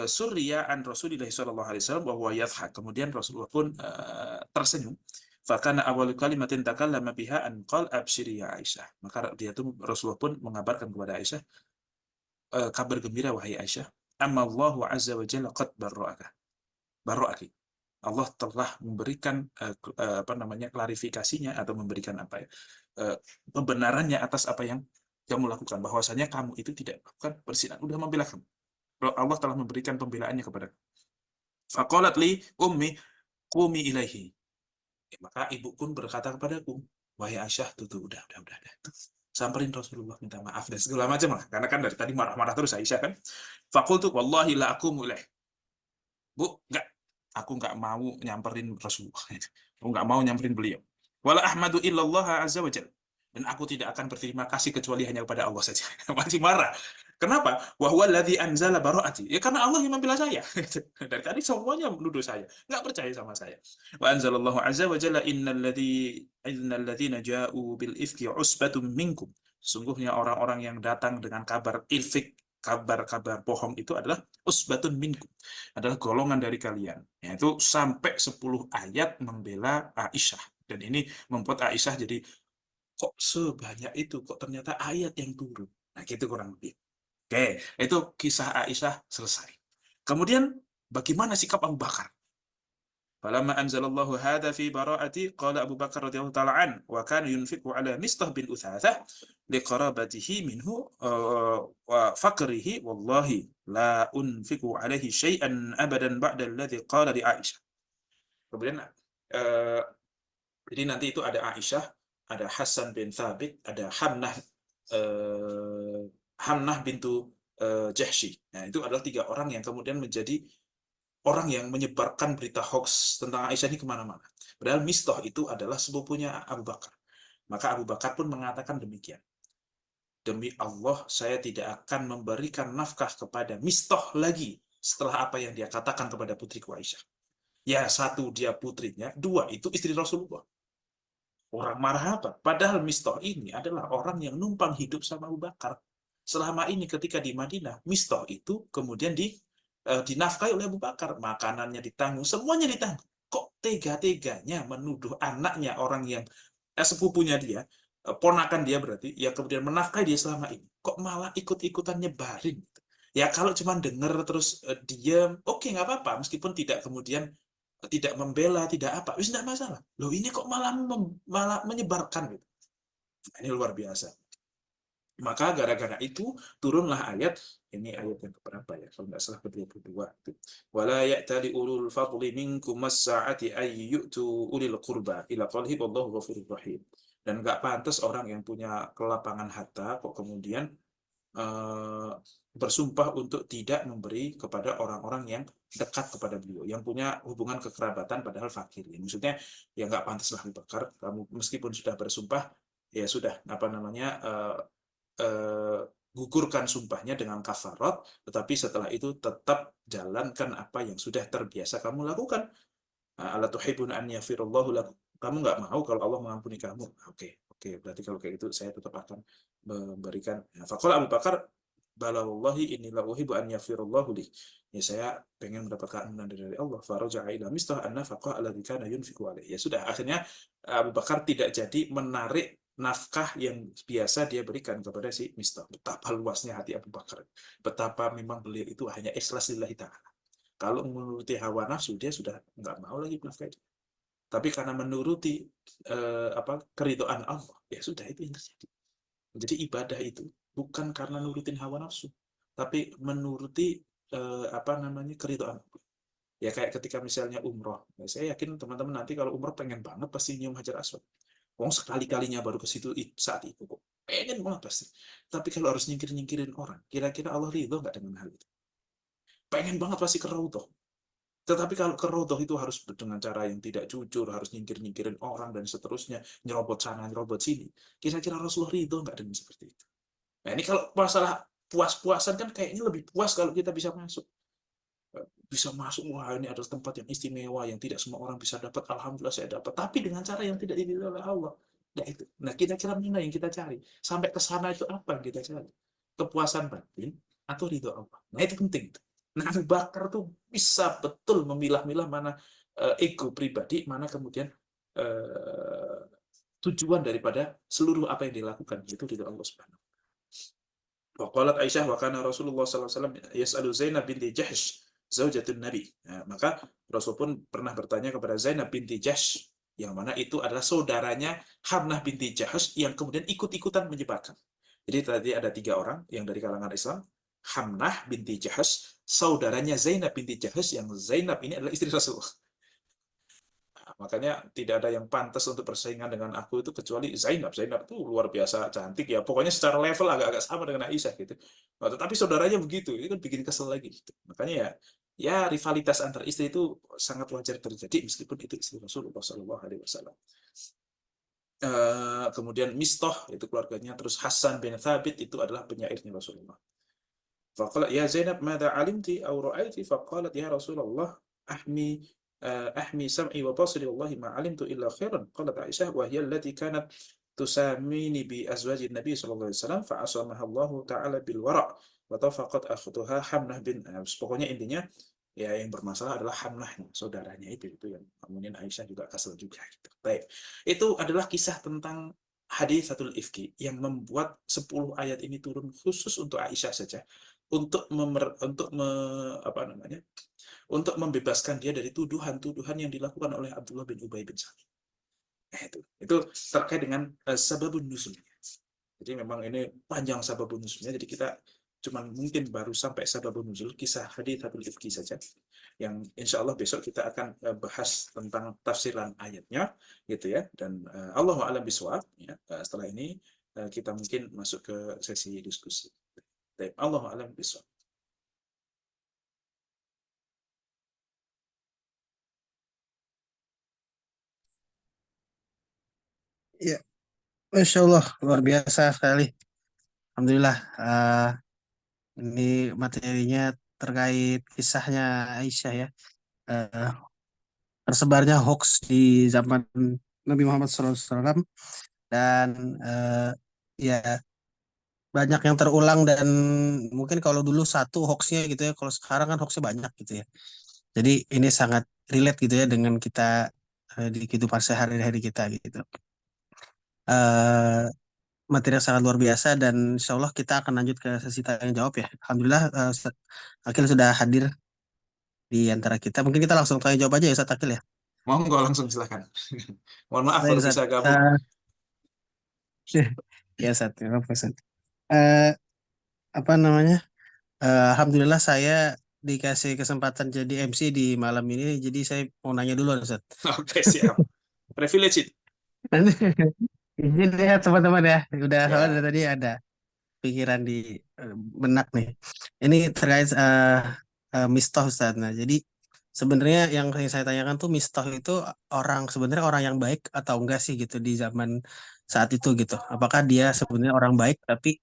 surya an Rasulillah sallallahu alaihi wasallam wa huwa yadhhak, kemudian Rasulullah pun tersenyum. Fakana awal kalimatin takallama biha an qal abshiri ya Aisyah. Maka Rasulullah pun mengabarkan kepada Aisyah, kabar gembira wahai Aisyah, amma Allahu azza wa jalla qad barra'aki. Allah telah memberikan klarifikasinya atau memberikan pembenarannya atas apa yang kamu lakukan, bahwasanya kamu itu tidak melakukan perzinahan, udah membela kamu. Allah telah memberikan pembelaannya kepada kamu. Faqalat li ummi qumi ilaihi. Maka ibu pun berkata kepadaku, wahai Aisyah, tuh udah. Tuh. Samperin Rasulullah minta maaf dan segala macam lah. Karena kan dari tadi marah-marah terus Aisyah kan. Faqultu wallahi la aqumu ilaih. Bu, aku nggak mau nyamperin Rasulullah. Aku nggak mau nyamperin beliau. Wala ahmadu illallah azza wa jalla. Dan aku tidak akan berterima kasih kecuali hanya kepada Allah saja. Masih marah. Kenapa? Wa huwa alladzi anzala bara'ati. Ya karena Allah yang membela saya. Dari tadi semuanya menuduh saya. Nggak percaya sama saya. Wa anzalallahu azza wa jalla innal ladzina ja'u bil ifki usbatum minkum. Sungguhnya orang-orang yang datang dengan kabar ifk, kabar-kabar bohong itu adalah usbatun minkum, adalah golongan dari kalian. Yaitu sampai 10 ayat membela Aisyah. Dan ini membuat Aisyah jadi, kok sebanyak itu, kok ternyata ayat yang turun. Nah, gitu kurang lebih. Oke, itu kisah Aisyah selesai. Kemudian, bagaimana sikap Abu Bakar? Falamma anzalallahu hadha fi bara'ati qala Abu Bakar radhiyallahu ta'ala an wa kana yunfiqu ala Mistah bin Utsatsah liqarabatihi minhu wa faqrihi wallahi la unfiqu alaihi syai'an abadan ba'da alladhi qala li Aisyah. Kemudian jadi nanti itu ada Aisyah, ada Hasan bin Thabit, ada Hamnah bintu Jahsy. Nah, itu adalah 3 orang yang kemudian menjadi orang yang menyebarkan berita hoax tentang Aisyah ini kemana-mana. Padahal Mistah itu adalah sepupunya Abu Bakar. Maka Abu Bakar pun mengatakan demikian. Demi Allah, saya tidak akan memberikan nafkah kepada Mistah lagi setelah apa yang dia katakan kepada putriku Aisyah. Ya, 1 dia putrinya, 2 itu istri Rasulullah. Orang marah apa? Padahal Mistah ini adalah orang yang numpang hidup sama Abu Bakar. Selama ini ketika di Madinah, Mistah itu kemudian dinafkahi oleh Abu Bakar, makanannya ditanggung, semuanya ditanggung. Kok tega-teganya menuduh anaknya orang yang sepupunya dia, ponakan dia berarti, ya kemudian menafkahi dia selama ini. Kok malah ikut-ikutan nyebarin? Ya kalau cuma dengar terus diam, oke nggak apa-apa, meskipun tidak kemudian tidak membela, tidak apa, wis tidak masalah. Loh ini kok malah menyebarkan gitu. Nah, ini luar biasa. Maka gara-gara itu turunlah ayat, ini ayat yang keberapa ya, kalau nggak salah ke-22. Wala ya'tali ulul fadli minkum as-sa'ati ay yu'tu ulil qurba ila qalihi wallahu ghafurur rahim. Dan nggak pantas orang yang punya kelapangan harta kok kemudian bersumpah untuk tidak memberi kepada orang-orang yang dekat kepada beliau, yang punya hubungan kekerabatan padahal fakir. Maksudnya ya nggak pantaslah Abu Bakar, kamu meskipun sudah bersumpah, ya sudah apa namanya gugurkan sumpahnya dengan kafarat, tetapi setelah itu tetap jalankan apa yang sudah terbiasa kamu lakukan. Ala tuhibbun an yaghfirallahu lakum. Kamu nggak mau kalau Allah mengampuni kamu. Oke, berarti kalau kayak itu saya tetap akan memberikan. Faqala Abu Bakar, bala wallahi inni la uhibbu an yaghfirallahu li. Ya saya pengen mendapatkan ampunan dari Allah. Faraja'a ila Mistah an-nafaqah alladhi kana yunfiqu alaihi. Ya sudah, akhirnya Abu Bakar tidak jadi menarik nafkah yang biasa dia berikan kepada si Mistah. Betapa luasnya hati Abu Bakar. Betapa memang beliau itu hanya ikhlas lillahi ta'ala. Kalau menuruti hawa nafsu, dia sudah nggak mau lagi nafkah itu. Tapi karena menuruti keridhaan Allah, ya sudah itu yang terjadi. Jadi ibadah itu bukan karena nurutin hawa nafsu, tapi menuruti keridhaan Allah. Ya kayak ketika misalnya umroh, ya, saya yakin teman-teman nanti kalau umroh pengen banget pasti nyium Hajar Aswad. Wong sekali-kalinya baru ke situ saat itu kok. Pengen banget pasti. Tapi kalau harus nyingkirin orang, kira-kira Allah ridho nggak dengan hal itu? Pengen banget pasti ke Raudhah. Tetapi kalau ke Raudhah itu harus dengan cara yang tidak jujur, harus nyingkirin orang dan seterusnya, nyerobot sana, nyerobot sini. Kira-kira Rasulullah ridho nggak dengan seperti itu? Nah ini kalau masalah puas-puasan kan kayaknya lebih puas kalau kita bisa masuk. Bisa masuk, wah ini adalah tempat yang istimewa yang tidak semua orang bisa dapat. Alhamdulillah saya dapat, tapi dengan cara yang tidak diridhoi oleh Allah. Nah kira-kira mana yang kita cari? Sampai ke sana itu apa yang kita cari? Kepuasan batin atau ridho Allah? Nah itu penting. Nah Abu Bakar tuh bisa betul memilah-milah mana ego pribadi, mana kemudian tujuan daripada seluruh apa yang dilakukan, itu ridho Allah Subhanahu. Waqalat Aisyah wa kana Rasulullah sallallahu alaihi wasallam yas'alu Zainab binti Jahsh zaujatun Nabi. Nah, maka Rasul pun pernah bertanya kepada Zainab binti Jahsh, yang mana itu adalah saudaranya Hamnah binti Jahsh yang kemudian ikut-ikutan menyebarkan. Jadi tadi ada 3 orang yang dari kalangan Islam, Hamnah binti Jahsh, saudaranya Zainab binti Jahsh, yang Zainab ini adalah istri Rasulullah. Makanya tidak ada yang pantas untuk bersaingan dengan aku itu kecuali Zainab. Zainab itu luar biasa cantik ya. Pokoknya secara level agak-agak sama dengan Aisyah gitu. Nah, tetapi saudaranya begitu, itu kan bikin kesel lagi gitu. Makanya ya rivalitas antar istri itu sangat wajar terjadi meskipun itu istri Rasulullah Shallallahu Alaihi Wasallam. Kemudian Mistoh itu keluarganya, terus Hasan bin Thabit itu adalah penyairnya Rasulullah. Faqalat ya Zainab mada alimti aw ra'aiti faqalat ya Rasulullah ahmi ahmi sam'i wa basari wallahi ma alimtu illa khairan qalat Aisyah wa hiya allati kanat tusamini bi azwaji Nabi sallallahu alaihi wasallam fa asamaha Allah taala bil wara' wa tafaqat akhtuha Hamnah bin pokoknya intinya ya yang bermasalah adalah Hamnahnya, saudaranya itu yang kemudian Aisyah juga kesel juga gitu. Baik. Itu adalah kisah tentang hadisatul ifki yang membuat 10 ayat ini turun khusus untuk Aisyah saja untuk apa namanya? Untuk membebaskan dia dari tuduhan-tuduhan yang dilakukan oleh Abdullah bin Ubay bin Salul. Itu terkait dengan sababun nuzulnya. Jadi memang ini panjang sababun nuzulnya, jadi kita cuman mungkin baru sampai sababun nuzul kisah haditsatul ifki saja, yang insya Allah besok kita akan bahas tentang tafsiran ayatnya gitu ya, dan Allahu a'lam bishawab ya. Setelah ini kita mungkin masuk ke sesi diskusi. Allahu a'lam bishawab. Ya, Masya Allah, luar biasa sekali. Alhamdulillah, ini materinya terkait kisahnya Aisyah ya. Eh, Tersebarnya hoax di zaman Nabi Muhammad SAW dan ya banyak yang terulang dan mungkin kalau dulu satu hoaxnya gitu ya, kalau sekarang kan hoaxnya banyak gitu ya. Jadi ini sangat relate gitu ya dengan kita di kehidupan sehari-hari kita gitu. eh Materi yang sangat luar biasa dan insya Allah kita akan lanjut ke sesi tanya jawab ya. Alhamdulillah Ustaz Akil sudah hadir di antara kita. Mungkin kita langsung tanya jawab aja ya Ustaz Akil ya. Monggo langsung silakan. Mohon maaf Baik kalau Ustaz. bisa gabung. Ya Ustaz, ya, apa, Ustaz. Eh, Apa namanya? Alhamdulillah saya dikasih kesempatan jadi MC di malam ini, jadi saya mau nanya dulu Ustaz. Oke, siap. Privilege it. Izin ya teman-teman ya, udah soalnya Ya. dari tadi ada pikiran di benak nih. Ini terkait mistoh Ustaz. Nah, jadi sebenarnya yang saya tanyakan tuh mistoh itu sebenarnya orang yang baik atau enggak sih gitu di zaman saat itu gitu. Apakah dia sebenarnya orang baik tapi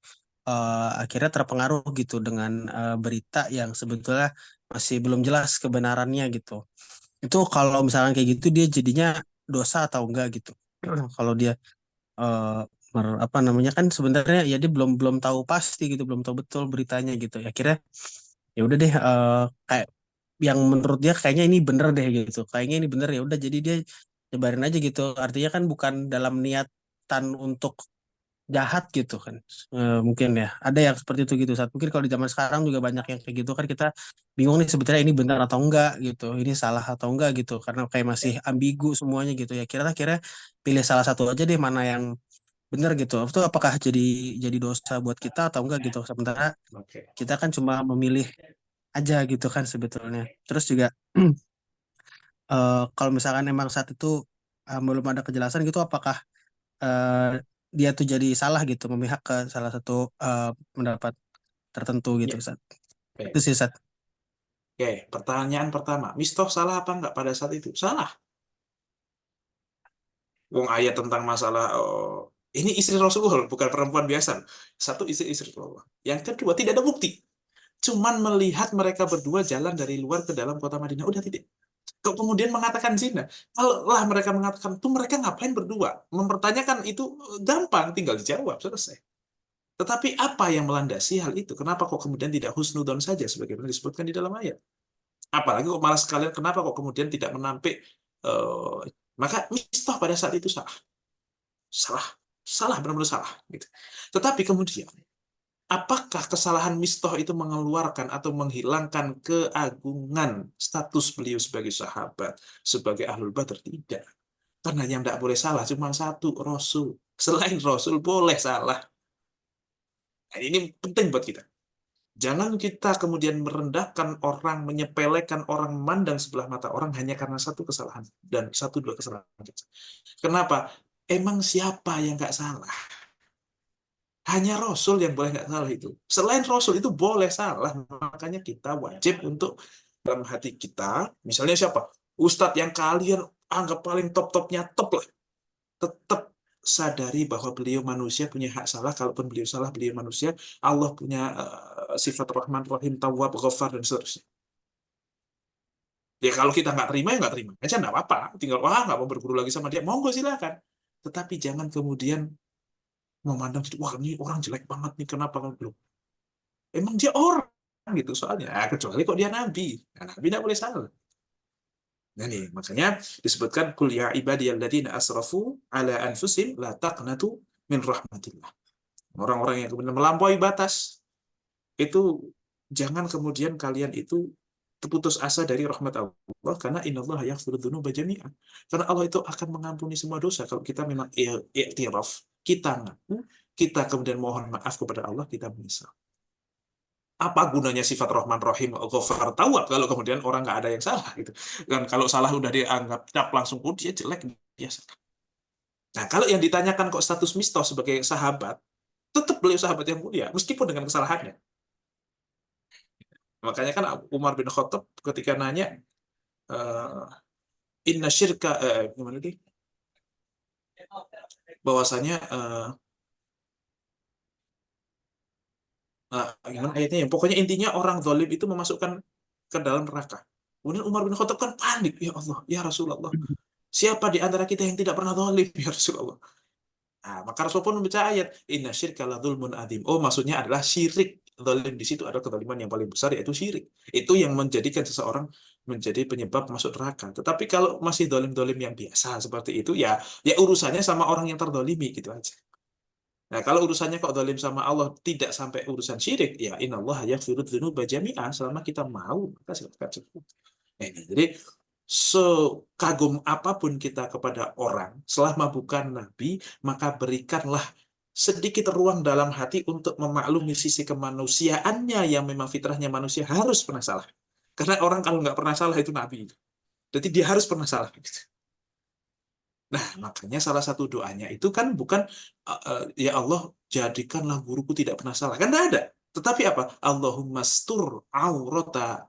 akhirnya terpengaruh gitu dengan berita yang sebetulnya masih belum jelas kebenarannya gitu. Itu kalau misalkan kayak gitu dia jadinya dosa atau enggak gitu. Kalau dia eh, apa namanya kan sebenarnya ya dia belum belum tahu pasti gitu, belum tahu betul beritanya gitu. Akhirnya ya udah deh kayak yang menurut dia kayaknya ini bener deh gitu. Kayaknya ini bener ya udah jadi dia nyebarin aja gitu. Artinya kan bukan dalam niatan untuk jahat gitu kan. Mungkin ya. Ada yang seperti itu gitu. Saat mungkin kalau di zaman sekarang juga banyak yang kayak gitu kan kita bingung nih sebetulnya ini benar atau enggak gitu. Ini salah atau enggak gitu. Karena kayak masih ambigu semuanya gitu ya. Kira-kira pilih salah satu aja deh mana yang benar gitu. Itu apakah jadi dosa buat kita atau enggak gitu. Sementara Oke. kita kan cuma memilih aja gitu kan sebetulnya. Terus juga kalau misalkan emang saat itu belum ada kejelasan gitu, apakah eh, dia tuh jadi salah gitu, memihak ke salah satu pendapat tertentu gitu, Ya. Ustaz. Itu Oke. sih, Ustaz. Oke, pertanyaan pertama, Mistoh salah apa enggak pada saat itu? Salah. Wong ayat tentang masalah ini istri Rasulullah, bukan perempuan biasa. Satu istri Rasulullah. Yang kedua, tidak ada bukti. Cuman melihat mereka berdua jalan dari luar ke dalam kota Madinah. Udah tidak. Kok kemudian mengatakan zina? Kalau lah mereka mengatakan itu, mereka ngapain berdua? Mempertanyakan itu gampang, tinggal dijawab, selesai. Tetapi apa yang melandasi hal itu? Kenapa kok kemudian tidak husnudon saja sebagaimana disebutkan di dalam ayat? Apalagi kok malah sekalian kenapa kok kemudian tidak menampik maka Miftah pada saat itu salah. Salah. Salah, benar-benar salah gitu. Tetapi kemudian apakah kesalahan Mistoh itu mengeluarkan atau menghilangkan keagungan status beliau sebagai sahabat, sebagai ahlul badar? Tidak. Karena yang tidak boleh salah cuma satu, Rasul. Selain Rasul boleh salah. Nah, ini penting buat kita. Jangan kita kemudian merendahkan orang, menyepelekan orang, memandang sebelah mata orang hanya karena satu kesalahan dan satu dua kesalahan. Kenapa? Emang siapa yang nggak salah? Hanya Rasul yang boleh nggak salah itu. Selain Rasul itu boleh salah. Makanya kita wajib untuk dalam hati kita, misalnya siapa? Ustadz yang kalian anggap paling top-topnya, top lah. Tetap sadari bahwa beliau manusia, punya hak salah. Kalaupun beliau salah, beliau manusia. Allah punya sifat Rahman, Rahim, Tawwab, Ghaffar, dan seterusnya. Ya kalau kita nggak terima, ya nggak terima aja, nggak apa-apa. Tinggal, wah nggak mau berguru lagi sama dia, monggo silakan. Tetapi jangan kemudian memandang, wah ini orang jelek banget nih, kenapa kamu belum? Emang dia orang gitu soalnya. Nah, kecuali kok dia nabi. Nah, nabi tidak boleh salah. Nah nih, makanya disebutkan kul ya ibadiyalladzina asrafu ala anfusihim la taqnatu min rahmatillah. Orang-orang yang kemudian melampaui batas itu jangan kemudian kalian itu terputus asa dari rahmat Allah, karena innallaha yaghfiru dzunuba jami'an. Karena Allah itu akan mengampuni semua dosa kalau kita memang i'tiraf, kita ngaku, kita kemudian mohon maaf kepada Allah, kita menyesal. Apa gunanya sifat Rahman Rahim Ghafar Tawwab kalau kemudian orang nggak ada yang salah gitu kan? Kalau salah udah dianggap cap langsung, oh dia jelek, dia salah. Nah kalau yang ditanyakan kok status Mistah sebagai sahabat, tetap beliau sahabat yang mulia meskipun dengan kesalahannya. Makanya kan Umar bin Khattab ketika nanya inna syirka gimana nih, bahwasanya gimana ayatnya ya, pokoknya intinya orang zalim itu memasukkan ke dalam neraka. Kemudian Umar bin Khattab kan panik, ya Allah, ya Rasulullah, siapa di antara kita yang tidak pernah zalim ya Rasulullah? Nah, maka Rasul pun membaca ayat inna syirka la dzulmun adzim. Oh, maksudnya adalah syirik. Zalim di situ adalah kezaliman yang paling besar, yaitu syirik. Itu yang menjadikan seseorang menjadi penyebab masuk neraka. Tetapi kalau masih zalim-zalim yang biasa seperti itu, ya ya urusannya sama orang yang terzalimi gitu aja. Nah, kalau urusannya kok zalim sama Allah tidak sampai urusan syirik, ya innallaha yaghfiru dzunuba jami'a, selama kita mau maka silakan cukup. Nah, ini. Jadi sekagum apapun kita kepada orang, selama bukan nabi, maka berikanlah sedikit ruang dalam hati untuk memaklumi sisi kemanusiaannya yang memang fitrahnya manusia harus pernah salah. Karena orang kalau nggak pernah salah itu nabi. Jadi dia harus pernah salah. Nah, makanya salah satu doanya itu kan bukan ya Allah jadikanlah guruku tidak pernah salah. Kan tidak ada. Tetapi apa? Allahumma stur aurata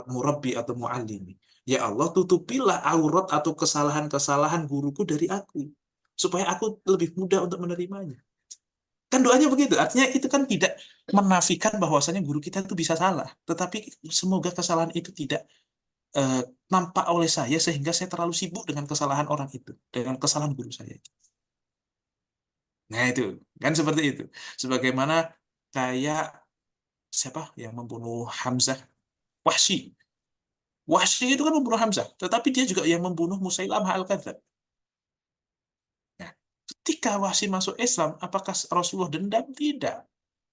murabbi atau muallimi. Ya Allah, tutupilah aurat atau kesalahan-kesalahan guruku dari aku. Supaya aku lebih mudah untuk menerimanya. Kan doanya begitu. Artinya itu kan tidak menafikan bahwasanya guru kita itu bisa salah. Tetapi semoga kesalahan itu tidak nampak oleh saya sehingga saya terlalu sibuk dengan kesalahan orang itu, dengan kesalahan guru saya. Nah itu kan seperti itu. Sebagaimana kayak siapa yang membunuh Hamzah? Wahsy. Wahsy itu kan membunuh Hamzah, tetapi dia juga yang membunuh Musailamah al-Kadzdzab. Nah, ketika Wahsy masuk Islam, apakah Rasulullah dendam? Tidak.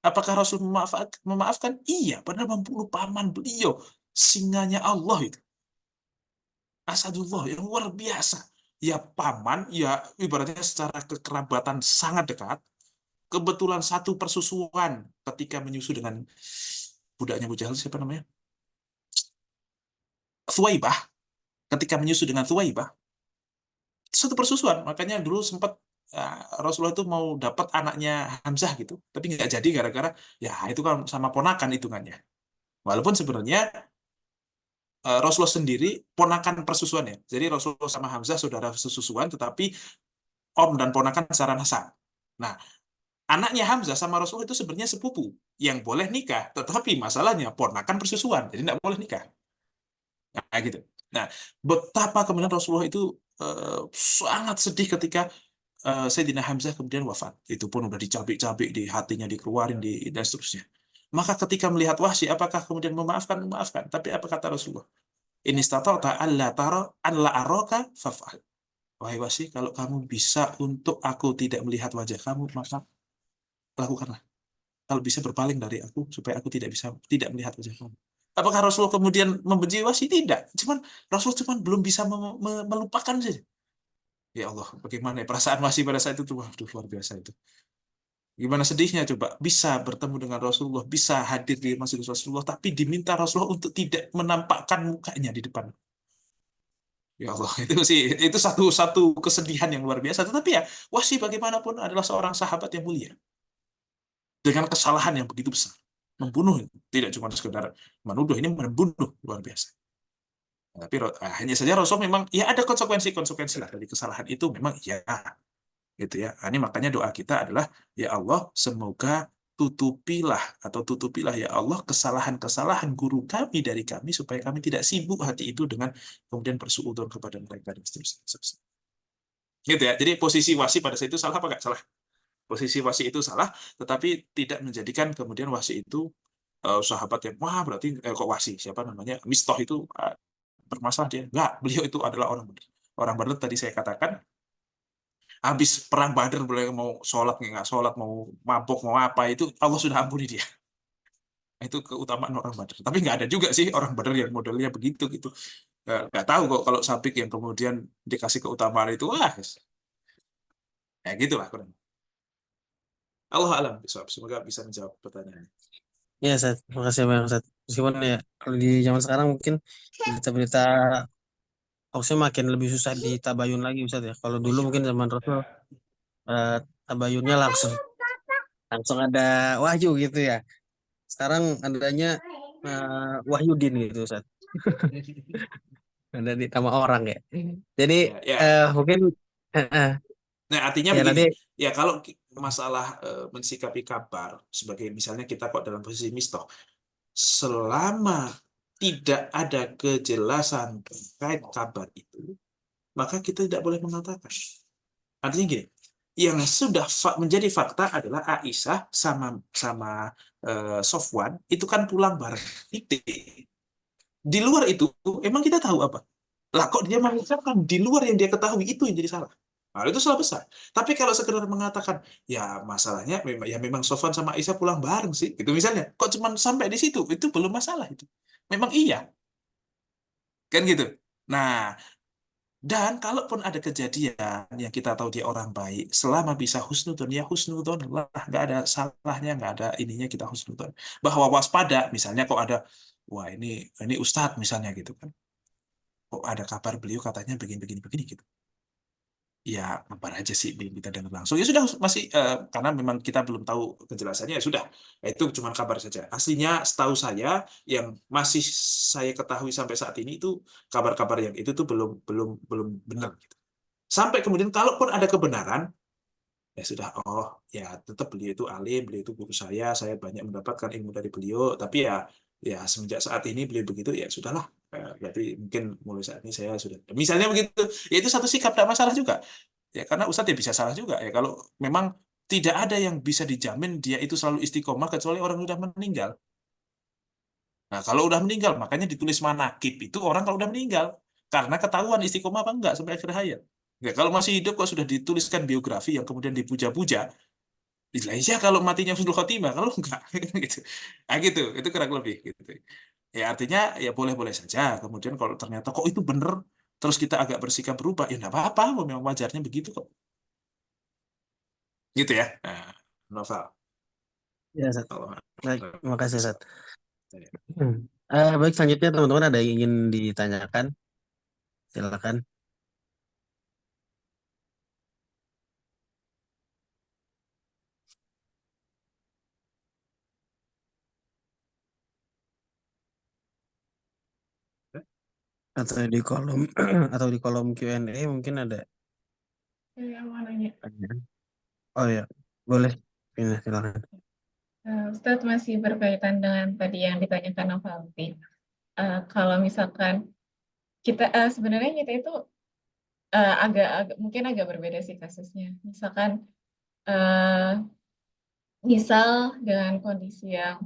Apakah Rasul memaafkan? Iya, padahal membunuh paman beliau, singanya Allah itu. Asadullah yang luar biasa. Ya paman, ya ibaratnya secara kekerabatan sangat dekat. Kebetulan satu persusuan ketika menyusu dengan budaknya Abu Jahal, siapa namanya? Thuwaibah. Ketika menyusu dengan Thuwaibah, itu satu persusuan. Makanya dulu sempat Rasulullah itu mau dapat anaknya Hamzah gitu, tapi nggak jadi gara-gara ya itu kan sama ponakan hitungannya. Walaupun sebenarnya Rasulullah sendiri ponakan persusuan ya. Jadi Rasulullah sama Hamzah saudara sesusuan, tetapi om dan ponakan secara nasab. Nah, anaknya Hamzah sama Rasulullah itu sebenarnya sepupu yang boleh nikah, tetapi masalahnya ponakan persusuan, jadi tidak boleh nikah. Nah, gitu. Nah, betapa kemudian Rasulullah itu sangat sedih ketika Sayyidina Hamzah kemudian wafat. Itu pun udah dicabik-cabik, di hatinya dikeluarin, dan seterusnya. Maka ketika melihat Wahsy, apakah kemudian memaafkan? Memaafkan. Tapi apa kata Rasulullah? In istata'ta alla tara alla araka faf'al. Wahai Wahsy, kalau kamu bisa untuk aku tidak melihat wajah kamu, maka lakukanlah. Kalau bisa berpaling dari aku supaya aku tidak melihat wajah kamu. Apakah Rasul kemudian membenci Wahsy? Tidak. Rasul belum bisa melupakan saja. Ya Allah, bagaimana ya perasaan Wahsy pada saat itu? Waduh, luar biasa itu. Gimana sedihnya coba, bisa bertemu dengan Rasulullah, bisa hadir di masjid Rasulullah, tapi diminta Rasulullah untuk tidak menampakkan mukanya di depan. Ya Allah, itu sih, itu satu kesedihan yang luar biasa. Tetapi ya, Wahsy bagaimanapun adalah seorang sahabat yang mulia. Dengan kesalahan yang begitu besar. Membunuh, tidak cuma sekedar menuduh, ini membunuh, luar biasa. Tapi hanya saja Rasul memang, ya ada konsekuensi-konsekuensi lah dari kesalahan itu, memang ya. Gitu ya. Ini makanya doa kita adalah, ya Allah, semoga tutupilah ya Allah kesalahan-kesalahan guru kami dari kami supaya kami tidak sibuk hati itu dengan kemudian bersuudzon kepada mereka dan seterusnya. Gitu ya. Jadi posisi Wahsy pada saat itu salah apa nggak? Salah. Posisi Wahsy itu salah, tetapi tidak menjadikan kemudian Wahsy itu sahabat yang wah berarti kok Wahsy siapa namanya Mistah itu bermasalah dia. Enggak, beliau itu adalah orang benar. Orang benar tadi saya katakan habis perang Badar boleh mau sholat nggak sholat, mau mabok mau apa, itu Allah sudah ampuni dia. Itu keutamaan orang Badar. Tapi nggak ada juga sih orang Badar yang modelnya begitu gitu. Nggak tahu kok kalau Sabik yang kemudian dikasih keutamaan itu, wah, ya gitulah kurang. Allah alam bisawab. Semoga bisa menjawab pertanyaan. Ya, Ustaz. Terima kasih banyak, Ustaz. Meskipun ya kalau di zaman sekarang mungkin berita-berita hoaxnya makin lebih susah ditabayun lagi, Ustaz ya. Kalau dulu mungkin zaman Rasul tabayunnya langsung langsung ada wahyu gitu ya. Sekarang adanya Wahyudin gitu, Ustaz. Ada di nama orang ya. Jadi Ya, mungkin nah artinya ya begini, nanti ya kalau masalah mensikapi kabar sebagai misalnya kita kok dalam posisi Mistah, selama tidak ada kejelasan terkait kabar itu, maka kita tidak boleh mengatakan. Artinya gini, yang sudah menjadi fakta adalah Aisyah sama sama Sofwan itu kan pulang bareng. Titik. Di luar itu, emang kita tahu apa? Lah kok dia mengucapkan di luar yang dia ketahui itu yang jadi salah. Nah, itu salah besar. Tapi kalau sekedar mengatakan, ya masalahnya memang Sofwan sama Aisyah pulang bareng sih, itu misalnya. Kok cuma sampai di situ? Itu belum masalah itu. Memang iya, kan gitu. Nah, dan kalaupun ada kejadian yang kita tahu dia orang baik, selama bisa husnudon, ya husnudon lah, nggak ada salahnya, nggak ada ininya kita husnudon. Bahwa waspada, misalnya kok ada, wah ini Ustadz misalnya gitu kan, kok ada kabar beliau katanya begini gitu. Ya kabar aja sih, belum kita dengar langsung. Ya sudah, masih karena memang kita belum tahu kejelasannya, ya sudah. Ya, itu cuma kabar saja. Aslinya setahu saya, yang masih saya ketahui sampai saat ini itu kabar-kabar yang itu tuh belum belum belum benar gitu. Sampai kemudian kalaupun ada kebenaran, ya sudah, oh ya tetap beliau itu alim, beliau itu guru saya banyak mendapatkan ilmu dari beliau, tapi ya semenjak saat ini beliau begitu, ya sudahlah. Berarti mungkin mulai saat ini saya sudah, misalnya begitu, ya itu satu sikap, tidak masalah juga. Ya karena Ustadz ya bisa salah juga ya, kalau memang tidak ada yang bisa dijamin dia itu selalu istiqomah kecuali orang sudah meninggal. Nah, kalau udah meninggal, makanya ditulis manakib itu orang kalau udah meninggal. Karena ketahuan istiqomah apa enggak sampai akhir hayat. Ya, kalau masih hidup kok sudah dituliskan biografi yang kemudian dipuja-puja, istilahnya kalau matinya husnul khotimah, kalau enggak gitu. Nah, gitu, itu kurang lebih gitu. Ya artinya ya boleh-boleh saja. Kemudian kalau ternyata kok itu benar, terus kita agak bersikap berubah, ya enggak apa-apa, memang wajarnya begitu kok. Gitu ya. Nah, Novel. ya, Ustaz. Allah. Baik, terima kasih, Ustaz. Ya. Baik, selanjutnya teman-teman ada yang ingin ditanyakan? Silakan. Atau di kolom atau di kolom Q&A mungkin ada Saya mau nanya. pertanyaan. Oh ya, boleh. Ini silakan. Ustadz, masih berkaitan dengan tadi yang ditanyakan Novalti. Kalau misalkan kita sebenarnya kita itu mungkin agak berbeda sih kasusnya. Misalkan misal dengan kondisi yang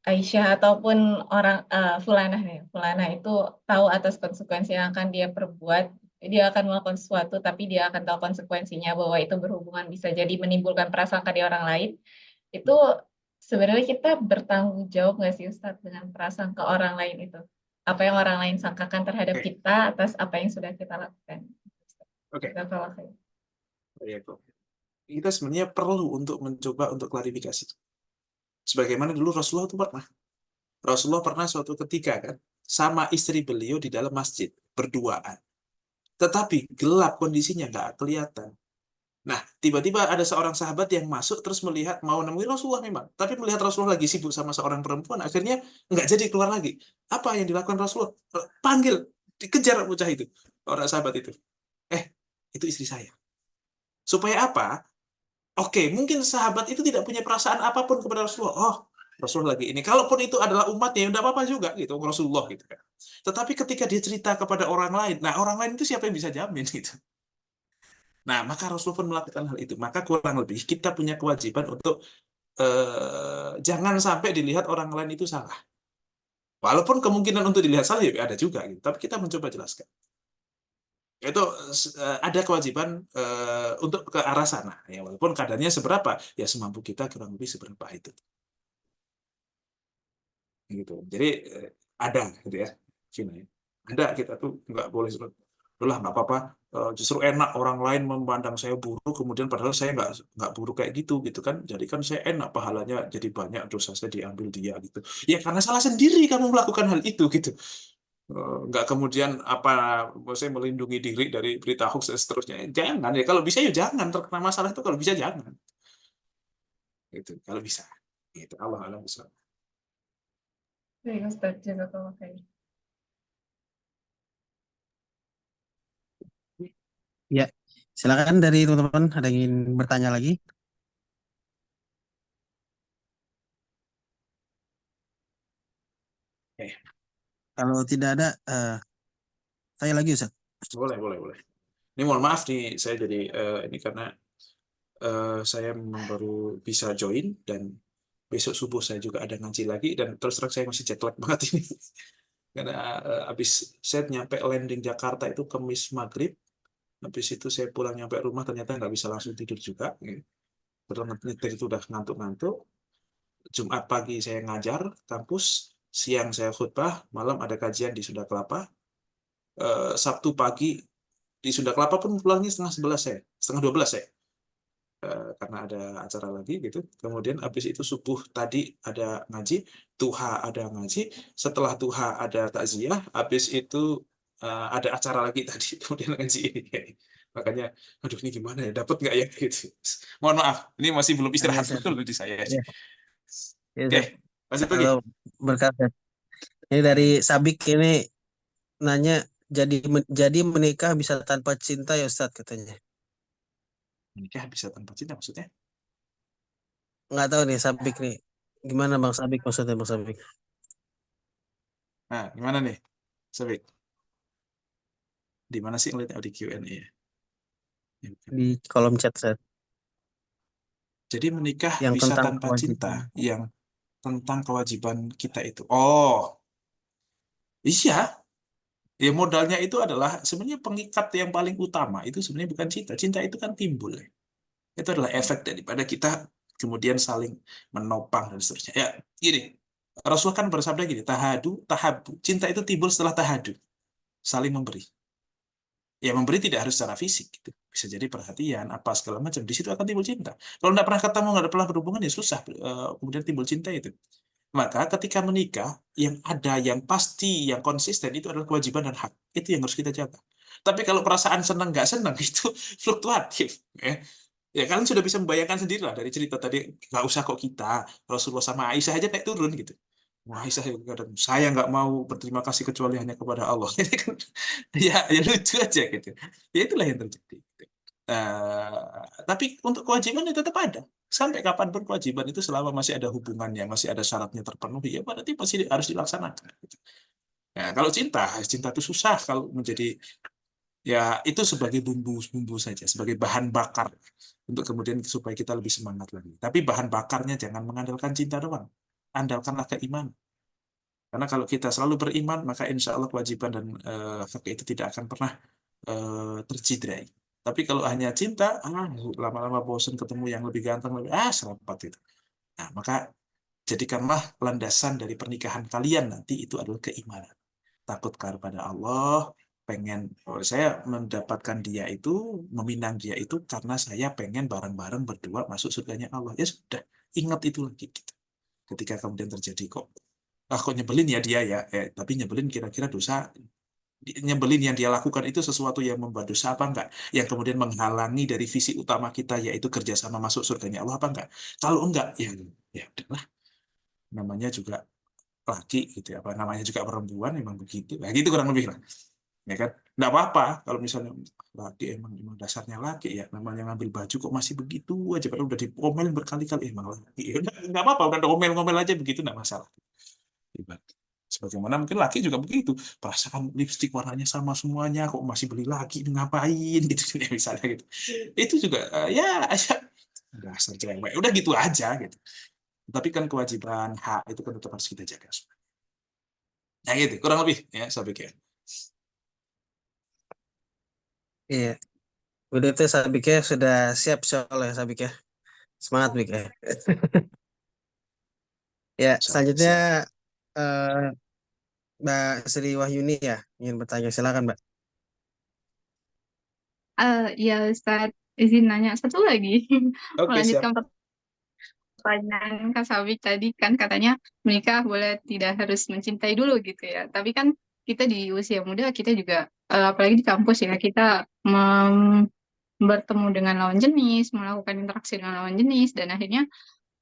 Aisyah ataupun orang Fulanah itu tahu atas konsekuensi yang akan dia perbuat, dia akan melakukan sesuatu tapi dia akan tahu konsekuensinya bahwa itu berhubungan bisa jadi menimbulkan prasangka di orang lain. Itu sebenarnya kita bertanggung jawab nggak sih Ustadz dengan prasangka orang lain itu? Apa yang orang lain sangkakan terhadap Oke. kita atas apa yang sudah kita lakukan? Oke. Jazakallah khair. Ya, kok. kita sebenarnya perlu untuk mencoba untuk klarifikasi. Sebagaimana dulu Rasulullah pernah suatu ketika kan sama istri beliau di dalam masjid berduaan, tetapi gelap kondisinya nggak kelihatan. Nah, tiba-tiba ada seorang sahabat yang masuk terus melihat mau nemui Rasulullah memang, tapi melihat Rasulullah lagi sibuk sama seorang perempuan, akhirnya nggak jadi keluar lagi. Apa yang dilakukan Rasulullah? Panggil, dikejar bocah itu, orang sahabat itu. Itu istri saya. Supaya apa? Oke, mungkin sahabat itu tidak punya perasaan apapun kepada Rasulullah. Oh, Rasulullah lagi ini. Kalaupun itu adalah umatnya, ya udah apa-apa juga gitu, Rasulullah gitu kan. Tetapi ketika dia cerita kepada orang lain, nah orang lain itu siapa yang bisa jamin gitu. Nah, maka Rasul pun melakukan hal itu. Maka kurang lebih kita punya kewajiban untuk jangan sampai dilihat orang lain itu salah. Walaupun kemungkinan untuk dilihat salah ya ada juga, gitu. Tapi kita mencoba jelaskan. Itu ada kewajiban untuk ke arah sana. Ya, walaupun kadarnya seberapa, ya semampu kita kurang lebih seberapa itu. Gitu. Jadi ada, gitu ya. Cina ya. Ada, kita tuh nggak boleh lah nggak apa-apa, justru enak orang lain memandang saya buruk, kemudian padahal saya nggak buruk kayak gitu kan, jadi kan saya enak pahalanya, jadi banyak dosa saya diambil dia gitu. Ya karena salah sendiri kamu melakukan hal itu gitu. Nggak kemudian apa, saya melindungi diri dari berita hoax dan seterusnya, jangan ya, kalau bisa ya jangan terkena masalah itu, kalau bisa jangan gitu, kalau bisa gitu. Allah alam bisa. Baik, Ustaz, jazakallah khair. Ya, silakan dari teman-teman ada yang ingin bertanya lagi? Oke. Kalau tidak ada, saya lagi Ustaz. Boleh. Ini mohon maaf nih, saya jadi ini karena saya memang baru bisa join dan besok subuh saya juga ada ngaji lagi, dan terus terang saya masih jet lag banget ini. Karena habis saya nyampe landing Jakarta itu Kamis maghrib, habis itu saya pulang nyampe rumah ternyata nggak bisa langsung tidur juga. Padahal nyetir itu udah ngantuk-ngantuk. Jumat pagi saya ngajar kampus, siang saya khutbah, malam ada kajian di Sunda Kelapa. Sabtu pagi di Sunda Kelapa pun pulangnya setengah 12 saya. Karena ada acara lagi gitu. Kemudian habis itu subuh tadi ada ngaji, duha ada ngaji, setelah duha ada takziah, habis itu ada acara lagi tadi, kemudian ngaji ini. Makanya, aduh ini gimana ya, dapat nggak ya gitu. Mohon maaf, ini masih belum istirahat Ustaz. betul di saya. Ya, ya, Oke, Ustaz. lanjut lagi. Kalau berkat ini dari Sabik ini nanya, jadi menikah bisa tanpa cinta ya Ustaz katanya. Menikah bisa tanpa cinta maksudnya? Nggak tahu nih Sabik nih. Gimana Bang Sabik maksudnya Bang Sabik? Nah, gimana nih, Sabik? Di mana sih ngeliatnya? Oh, di Q&A ya? Di kolom chat Ustaz. Jadi menikah Yang bisa tentang tanpa cinta, kewajiban. yang tentang kewajiban kita itu. Oh, iya. Ya modalnya itu adalah sebenarnya pengikat yang paling utama itu sebenarnya bukan cinta. Cinta itu kan timbul. Ya. Itu adalah efek daripada kita kemudian saling menopang dan seterusnya. Ya, gini. Rasulullah kan bersabda gini, tahadu, tahabu. Cinta itu timbul setelah tahadu, saling memberi. Ya memberi tidak harus secara fisik gitu. Bisa jadi perhatian, apa segala macam. Di situ akan timbul cinta. Kalau nggak pernah ketemu, nggak pernah berhubungan, ya susah. Kemudian timbul cinta itu. Maka ketika menikah, yang ada, yang pasti, yang konsisten itu adalah kewajiban dan hak. Itu yang harus kita jaga. Tapi kalau perasaan senang nggak senang itu fluktuatif. Ya kalian sudah bisa membayangkan sendiri lah dari cerita tadi. Nggak usah kok kita, Rasulullah sama Aisyah aja naik turun gitu. Wah, Aisyah kadang, saya nggak mau berterima kasih kecuali hanya kepada Allah. Ini kan, ya lucu aja gitu. Ya itulah yang terjadi. Tapi untuk kewajiban itu tetap ada. Sampai kapanpun kewajiban itu selama masih ada hubungannya, masih ada syaratnya terpenuhi, ya berarti pasti harus dilaksanakan. Gitu. Nah, kalau cinta itu susah kalau menjadi, ya itu sebagai bumbu-bumbu saja, sebagai bahan bakar untuk kemudian supaya kita lebih semangat lagi. Tapi bahan bakarnya jangan mengandalkan cinta doang, andalkanlah keimanan. Karena kalau kita selalu beriman, maka insya Allah kewajiban dan hak itu tidak akan pernah tercidrai. Tapi kalau hanya cinta, lama-lama bosan ketemu yang lebih ganteng, lebih serapat itu. Nah, maka jadikanlah landasan dari pernikahan kalian nanti itu adalah keimanan. Takut kepada Allah, saya mendapatkan dia itu, meminang dia itu karena saya pengen bareng-bareng berdua masuk surganya Allah. Ya sudah, ingat itu lagi gitu. Ketika kemudian terjadi kok nyebelin ya dia ya, tapi nyebelin kira-kira dosa, nyebelin yang dia lakukan itu sesuatu yang membuat dosa apa enggak, yang kemudian menghalangi dari visi utama kita yaitu kerjasama masuk surganya Allah apa enggak. Kalau enggak, ya udahlah, namanya juga laki gitu ya, apa namanya juga perempuan, memang begitu. Nah gitu kurang lebih lah, ya kan. Enggak apa-apa kalau misalnya laki emang dasarnya laki ya, namanya ngambil baju kok masih begitu aja, padahal udah diomelin berkali-kali, emang laki. Ya udah, enggak apa-apa, udah ngomel-ngomel aja begitu, enggak masalah. Sebagaimana mungkin laki juga begitu, perasaan lipstik warnanya sama semuanya kok masih beli lagi, ngapain gitu ya, misalnya gitu. Itu juga ya dasar cewek, udah gitu aja gitu. Tapi kan kewajiban hak itu kan tetap harus kita jaga. Nah gitu kurang lebih ya, saya pikir. Iya, udah itu saya pikir sudah siap soalnya saya pikir. Semangat Bik ya. Ya, selanjutnya Siap. eh, Mbak Sri Wahyuni ya, ingin bertanya, silakan Mbak. Ya Ustadz, izin nanya satu lagi. Oke, siap. Melanjutkan pertanyaan Kak Sabik tadi, kan katanya menikah boleh tidak harus mencintai dulu gitu ya. Tapi kan kita di usia muda, kita juga, apalagi di kampus ya, kita bertemu dengan lawan jenis, melakukan interaksi dengan lawan jenis, dan akhirnya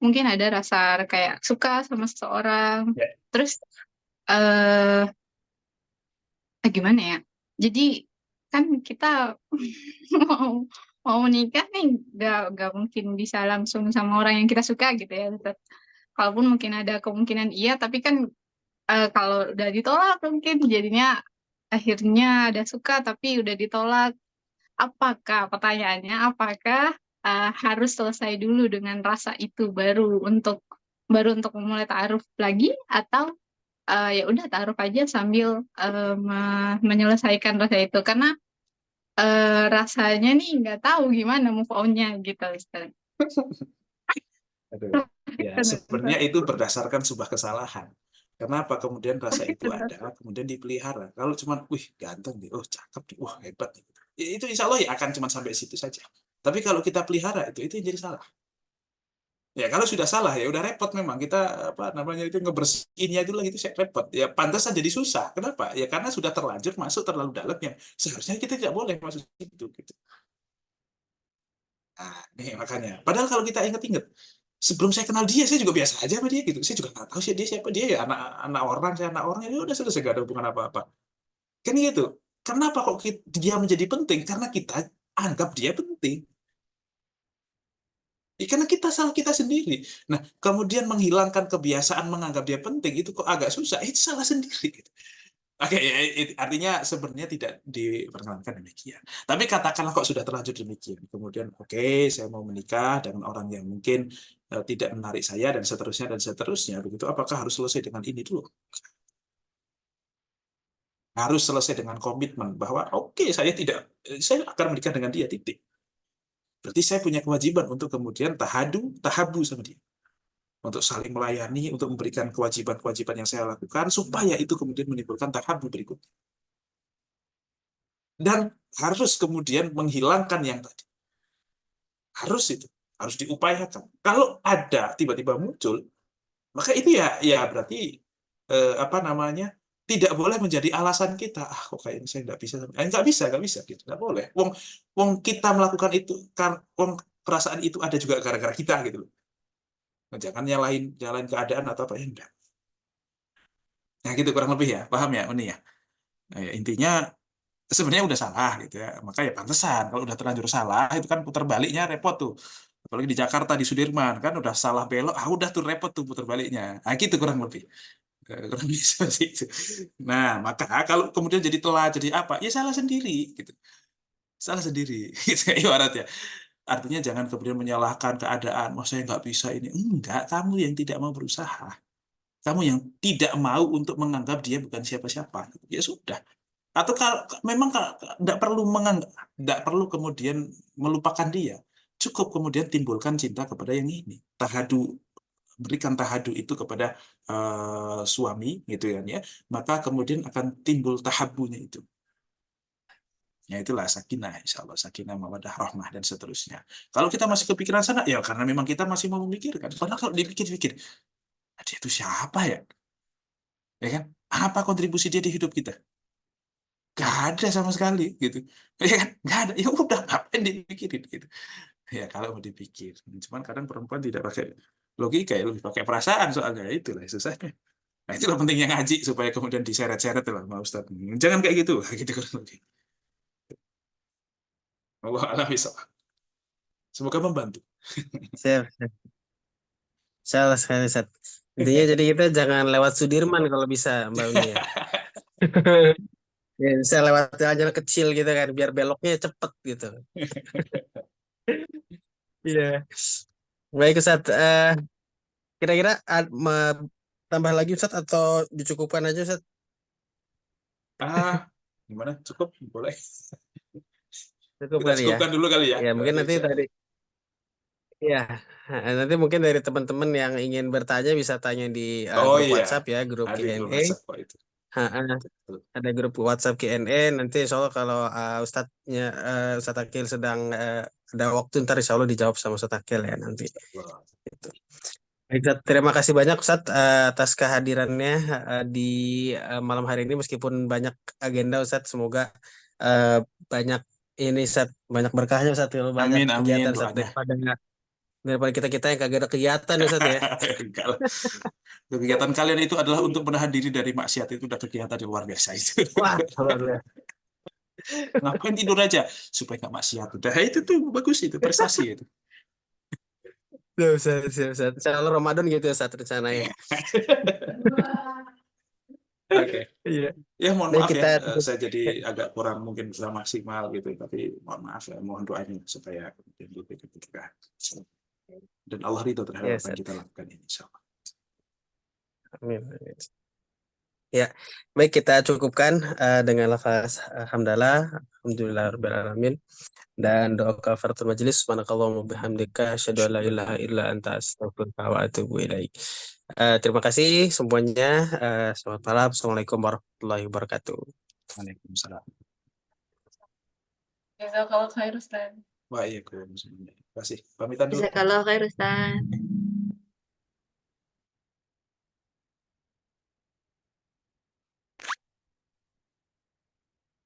mungkin ada rasa kayak suka sama seseorang. Ya. Terus, eh gimana ya? Jadi kan kita mau mau menikah nih, nggak mungkin bisa langsung sama orang yang kita suka gitu ya. Kalaupun mungkin ada kemungkinan iya, tapi kan kalau udah ditolak mungkin jadinya akhirnya ada suka tapi udah ditolak. Apakah pertanyaannya, apakah harus selesai dulu dengan rasa itu baru untuk memulai ta'aruf lagi, atau ya udah taruh aja sambil menyelesaikan rasa itu, karena rasanya nih nggak tahu gimana move on-nya gitu Ustaz. Aduh. Ya, sebenarnya itu berdasarkan sebuah kesalahan. Kenapa kemudian rasa itu ada, kemudian dipelihara? Kalau cuma, wih ganteng nih, oh cakep nih, wah hebat nih. Ya, itu insya Allah ya akan cuma sampai situ saja. Tapi kalau kita pelihara itu yang jadi salah. Ya kalau sudah salah ya udah repot, memang kita apa namanya itu ngebersihinnya itu lagi, itu repot. Ya pantasan jadi susah. Kenapa? Ya karena sudah terlanjur masuk terlalu dalam yang seharusnya kita tidak boleh masuk situ gitu. Nah, nih makanya. Padahal kalau kita ingat-ingat, sebelum saya kenal dia, saya juga biasa aja sama dia gitu. Saya juga nggak tahu sih dia siapa. Dia ya anak orang, saya anak orang. Ya udah selesai, gak ada hubungan apa-apa. Kan gitu. Kenapa kok dia menjadi penting? Karena kita anggap dia penting. Ya, karena kita salah kita sendiri. Nah, kemudian menghilangkan kebiasaan menganggap dia penting itu kok agak susah. Itu salah sendiri. Gitu. Oke, ya, artinya sebenarnya tidak diperkenankan demikian. Tapi katakanlah kok sudah terlanjur demikian. Kemudian, oke, saya mau menikah dengan orang yang mungkin tidak menarik saya dan seterusnya dan seterusnya. Begitu, apakah harus selesai dengan ini dulu? Harus selesai dengan komitmen bahwa oke, saya akan menikah dengan dia, titik. Berarti saya punya kewajiban untuk kemudian tahabu sama dia. Untuk saling melayani, untuk memberikan kewajiban-kewajiban yang saya lakukan, supaya itu kemudian menimbulkan tahabu berikutnya. Dan harus kemudian menghilangkan yang tadi. Harus diupayakan. Kalau ada tiba-tiba muncul, maka itu ya berarti apa namanya, tidak boleh menjadi alasan kita. Kok kayaknya saya nggak bisa gitu, nggak boleh. Wong kita melakukan itu kan, wong perasaan itu ada juga gara-gara kita gitu loh. Jangan nyalain keadaan atau apa ya, enggak. Nah gitu kurang lebih ya, paham ya ini ya. Nah, ya intinya sebenarnya udah salah gitu ya, maka ya pantesan kalau udah terlanjur salah itu kan putar baliknya repot tuh. Apalagi di Jakarta di Sudirman kan udah salah belok, udah tuh repot tuh putar baliknya. Nah gitu kurang lebih. Kurang lebih seperti itu. Nah maka kalau kemudian jadi telat jadi apa, ya salah sendiri gitu. Salah sendiri gitu ya ibaratnya. Artinya jangan kemudian menyalahkan keadaan, wah saya nggak bisa ini. Enggak, kamu yang tidak mau berusaha. Kamu yang tidak mau untuk menganggap dia bukan siapa-siapa. Ya sudah. Atau kalau memang tidak perlu kemudian melupakan dia. Cukup kemudian timbulkan cinta kepada yang ini. Berikan tahadu itu kepada suami gitu ya. Maka kemudian akan timbul tahabunya itu. Ya itulah sakinah, insya Allah sakinah, mawaddah, rahmah dan seterusnya. Kalau kita masih kepikiran sana, ya karena memang kita masih mau memikirkan. Padahal kalau dipikir-pikir, dia itu siapa ya? Ya kan? Apa kontribusi dia di hidup kita? Gak ada sama sekali gitu. Ya kan? Gak ada. Ya udah, ngapain dipikirin gitu. Ya kalau mau dipikir. Cuman kadang perempuan tidak pakai logika, ya lebih pakai perasaan soalnya. Itulah susahnya. Nah itulah pentingnya ngaji supaya kemudian diseret-seret lah sama Ustaz. Jangan kayak gitu, gitu kan. Allah alam bisawab. Semoga membantu. Siap. Salah sekali, Ustaz. Intinya jadi kita jangan lewat Sudirman kalau bisa, Mbak Uni ya. Ya, bisa lewat jalan kecil gitu kan, biar beloknya cepet gitu. Iya. Baik, Ustaz. Kira-kira tambah lagi, Ustaz, atau dicukupkan aja, Ustaz? Gimana? Cukup? Boleh. Cukup Kita kali ya. cukupkan dulu kali ya. Ya, mungkin nanti Insya Allah. tadi. Ya, nanti mungkin dari teman-teman yang ingin bertanya bisa tanya di Oh grup iya, WhatsApp ya, grup ada yang belum Q&A. WhatsApp kok itu. Betul. Ada grup WhatsApp Q&A. Nanti insya Allah kalau Ustadz Akil sedang ada waktu, ntar insya Allah dijawab sama Ustadz Akil ya nanti. Wah. Gitu. Baik, Ustadz, terima kasih banyak Ustadz atas kehadirannya di malam hari ini, meskipun banyak agenda Ustadz. Semoga banyak ini Ustadz, banyak berkahnya Ustadz, banyak Amin, amin kegiatan Ustadz, doanya. daripada kita yang kagak ada kegiatan Ustadz ya. Enggak lah. Kegiatan kalian itu adalah untuk menahan diri dari maksiat, itu udah kegiatan yang luar biasa itu. Wah, luar biasa. Ngapain tidur aja supaya nggak maksiat. Udah itu tuh bagus, itu prestasi itu. Siap, Ustadz. Insya Allah Ramadan gitu ya Ustadz rencananya. Oke. Iya. Ya mohon Baik, maaf kita ya, saya jadi agak kurang mungkin kurang maksimal gitu, tapi mohon maaf ya, mohon doanya supaya kemudian lebih kepikiran. Dan Allah ridho terhadap Ya, apa yang Ustadz. kita lakukan ini, insyaallah. Amin. Ya, baik, kita cukupkan dengan lafaz hamdalah, alhamdulillahirabbil alamin, dan doa kafaratul majelis, subhanakallahumma bihamdika asyhadu an la ilaha illa anta astaghfiruka wa atubu ilaik. Terima kasih semuanya. Selamat malam. Assalamualaikum warahmatullahi wabarakatuh. Waalaikumsalam. Jazakallah khair Ustaz. Waalaikumsalam. Terima kasih. Pamitan dulu. Jazakallah khair Ustaz.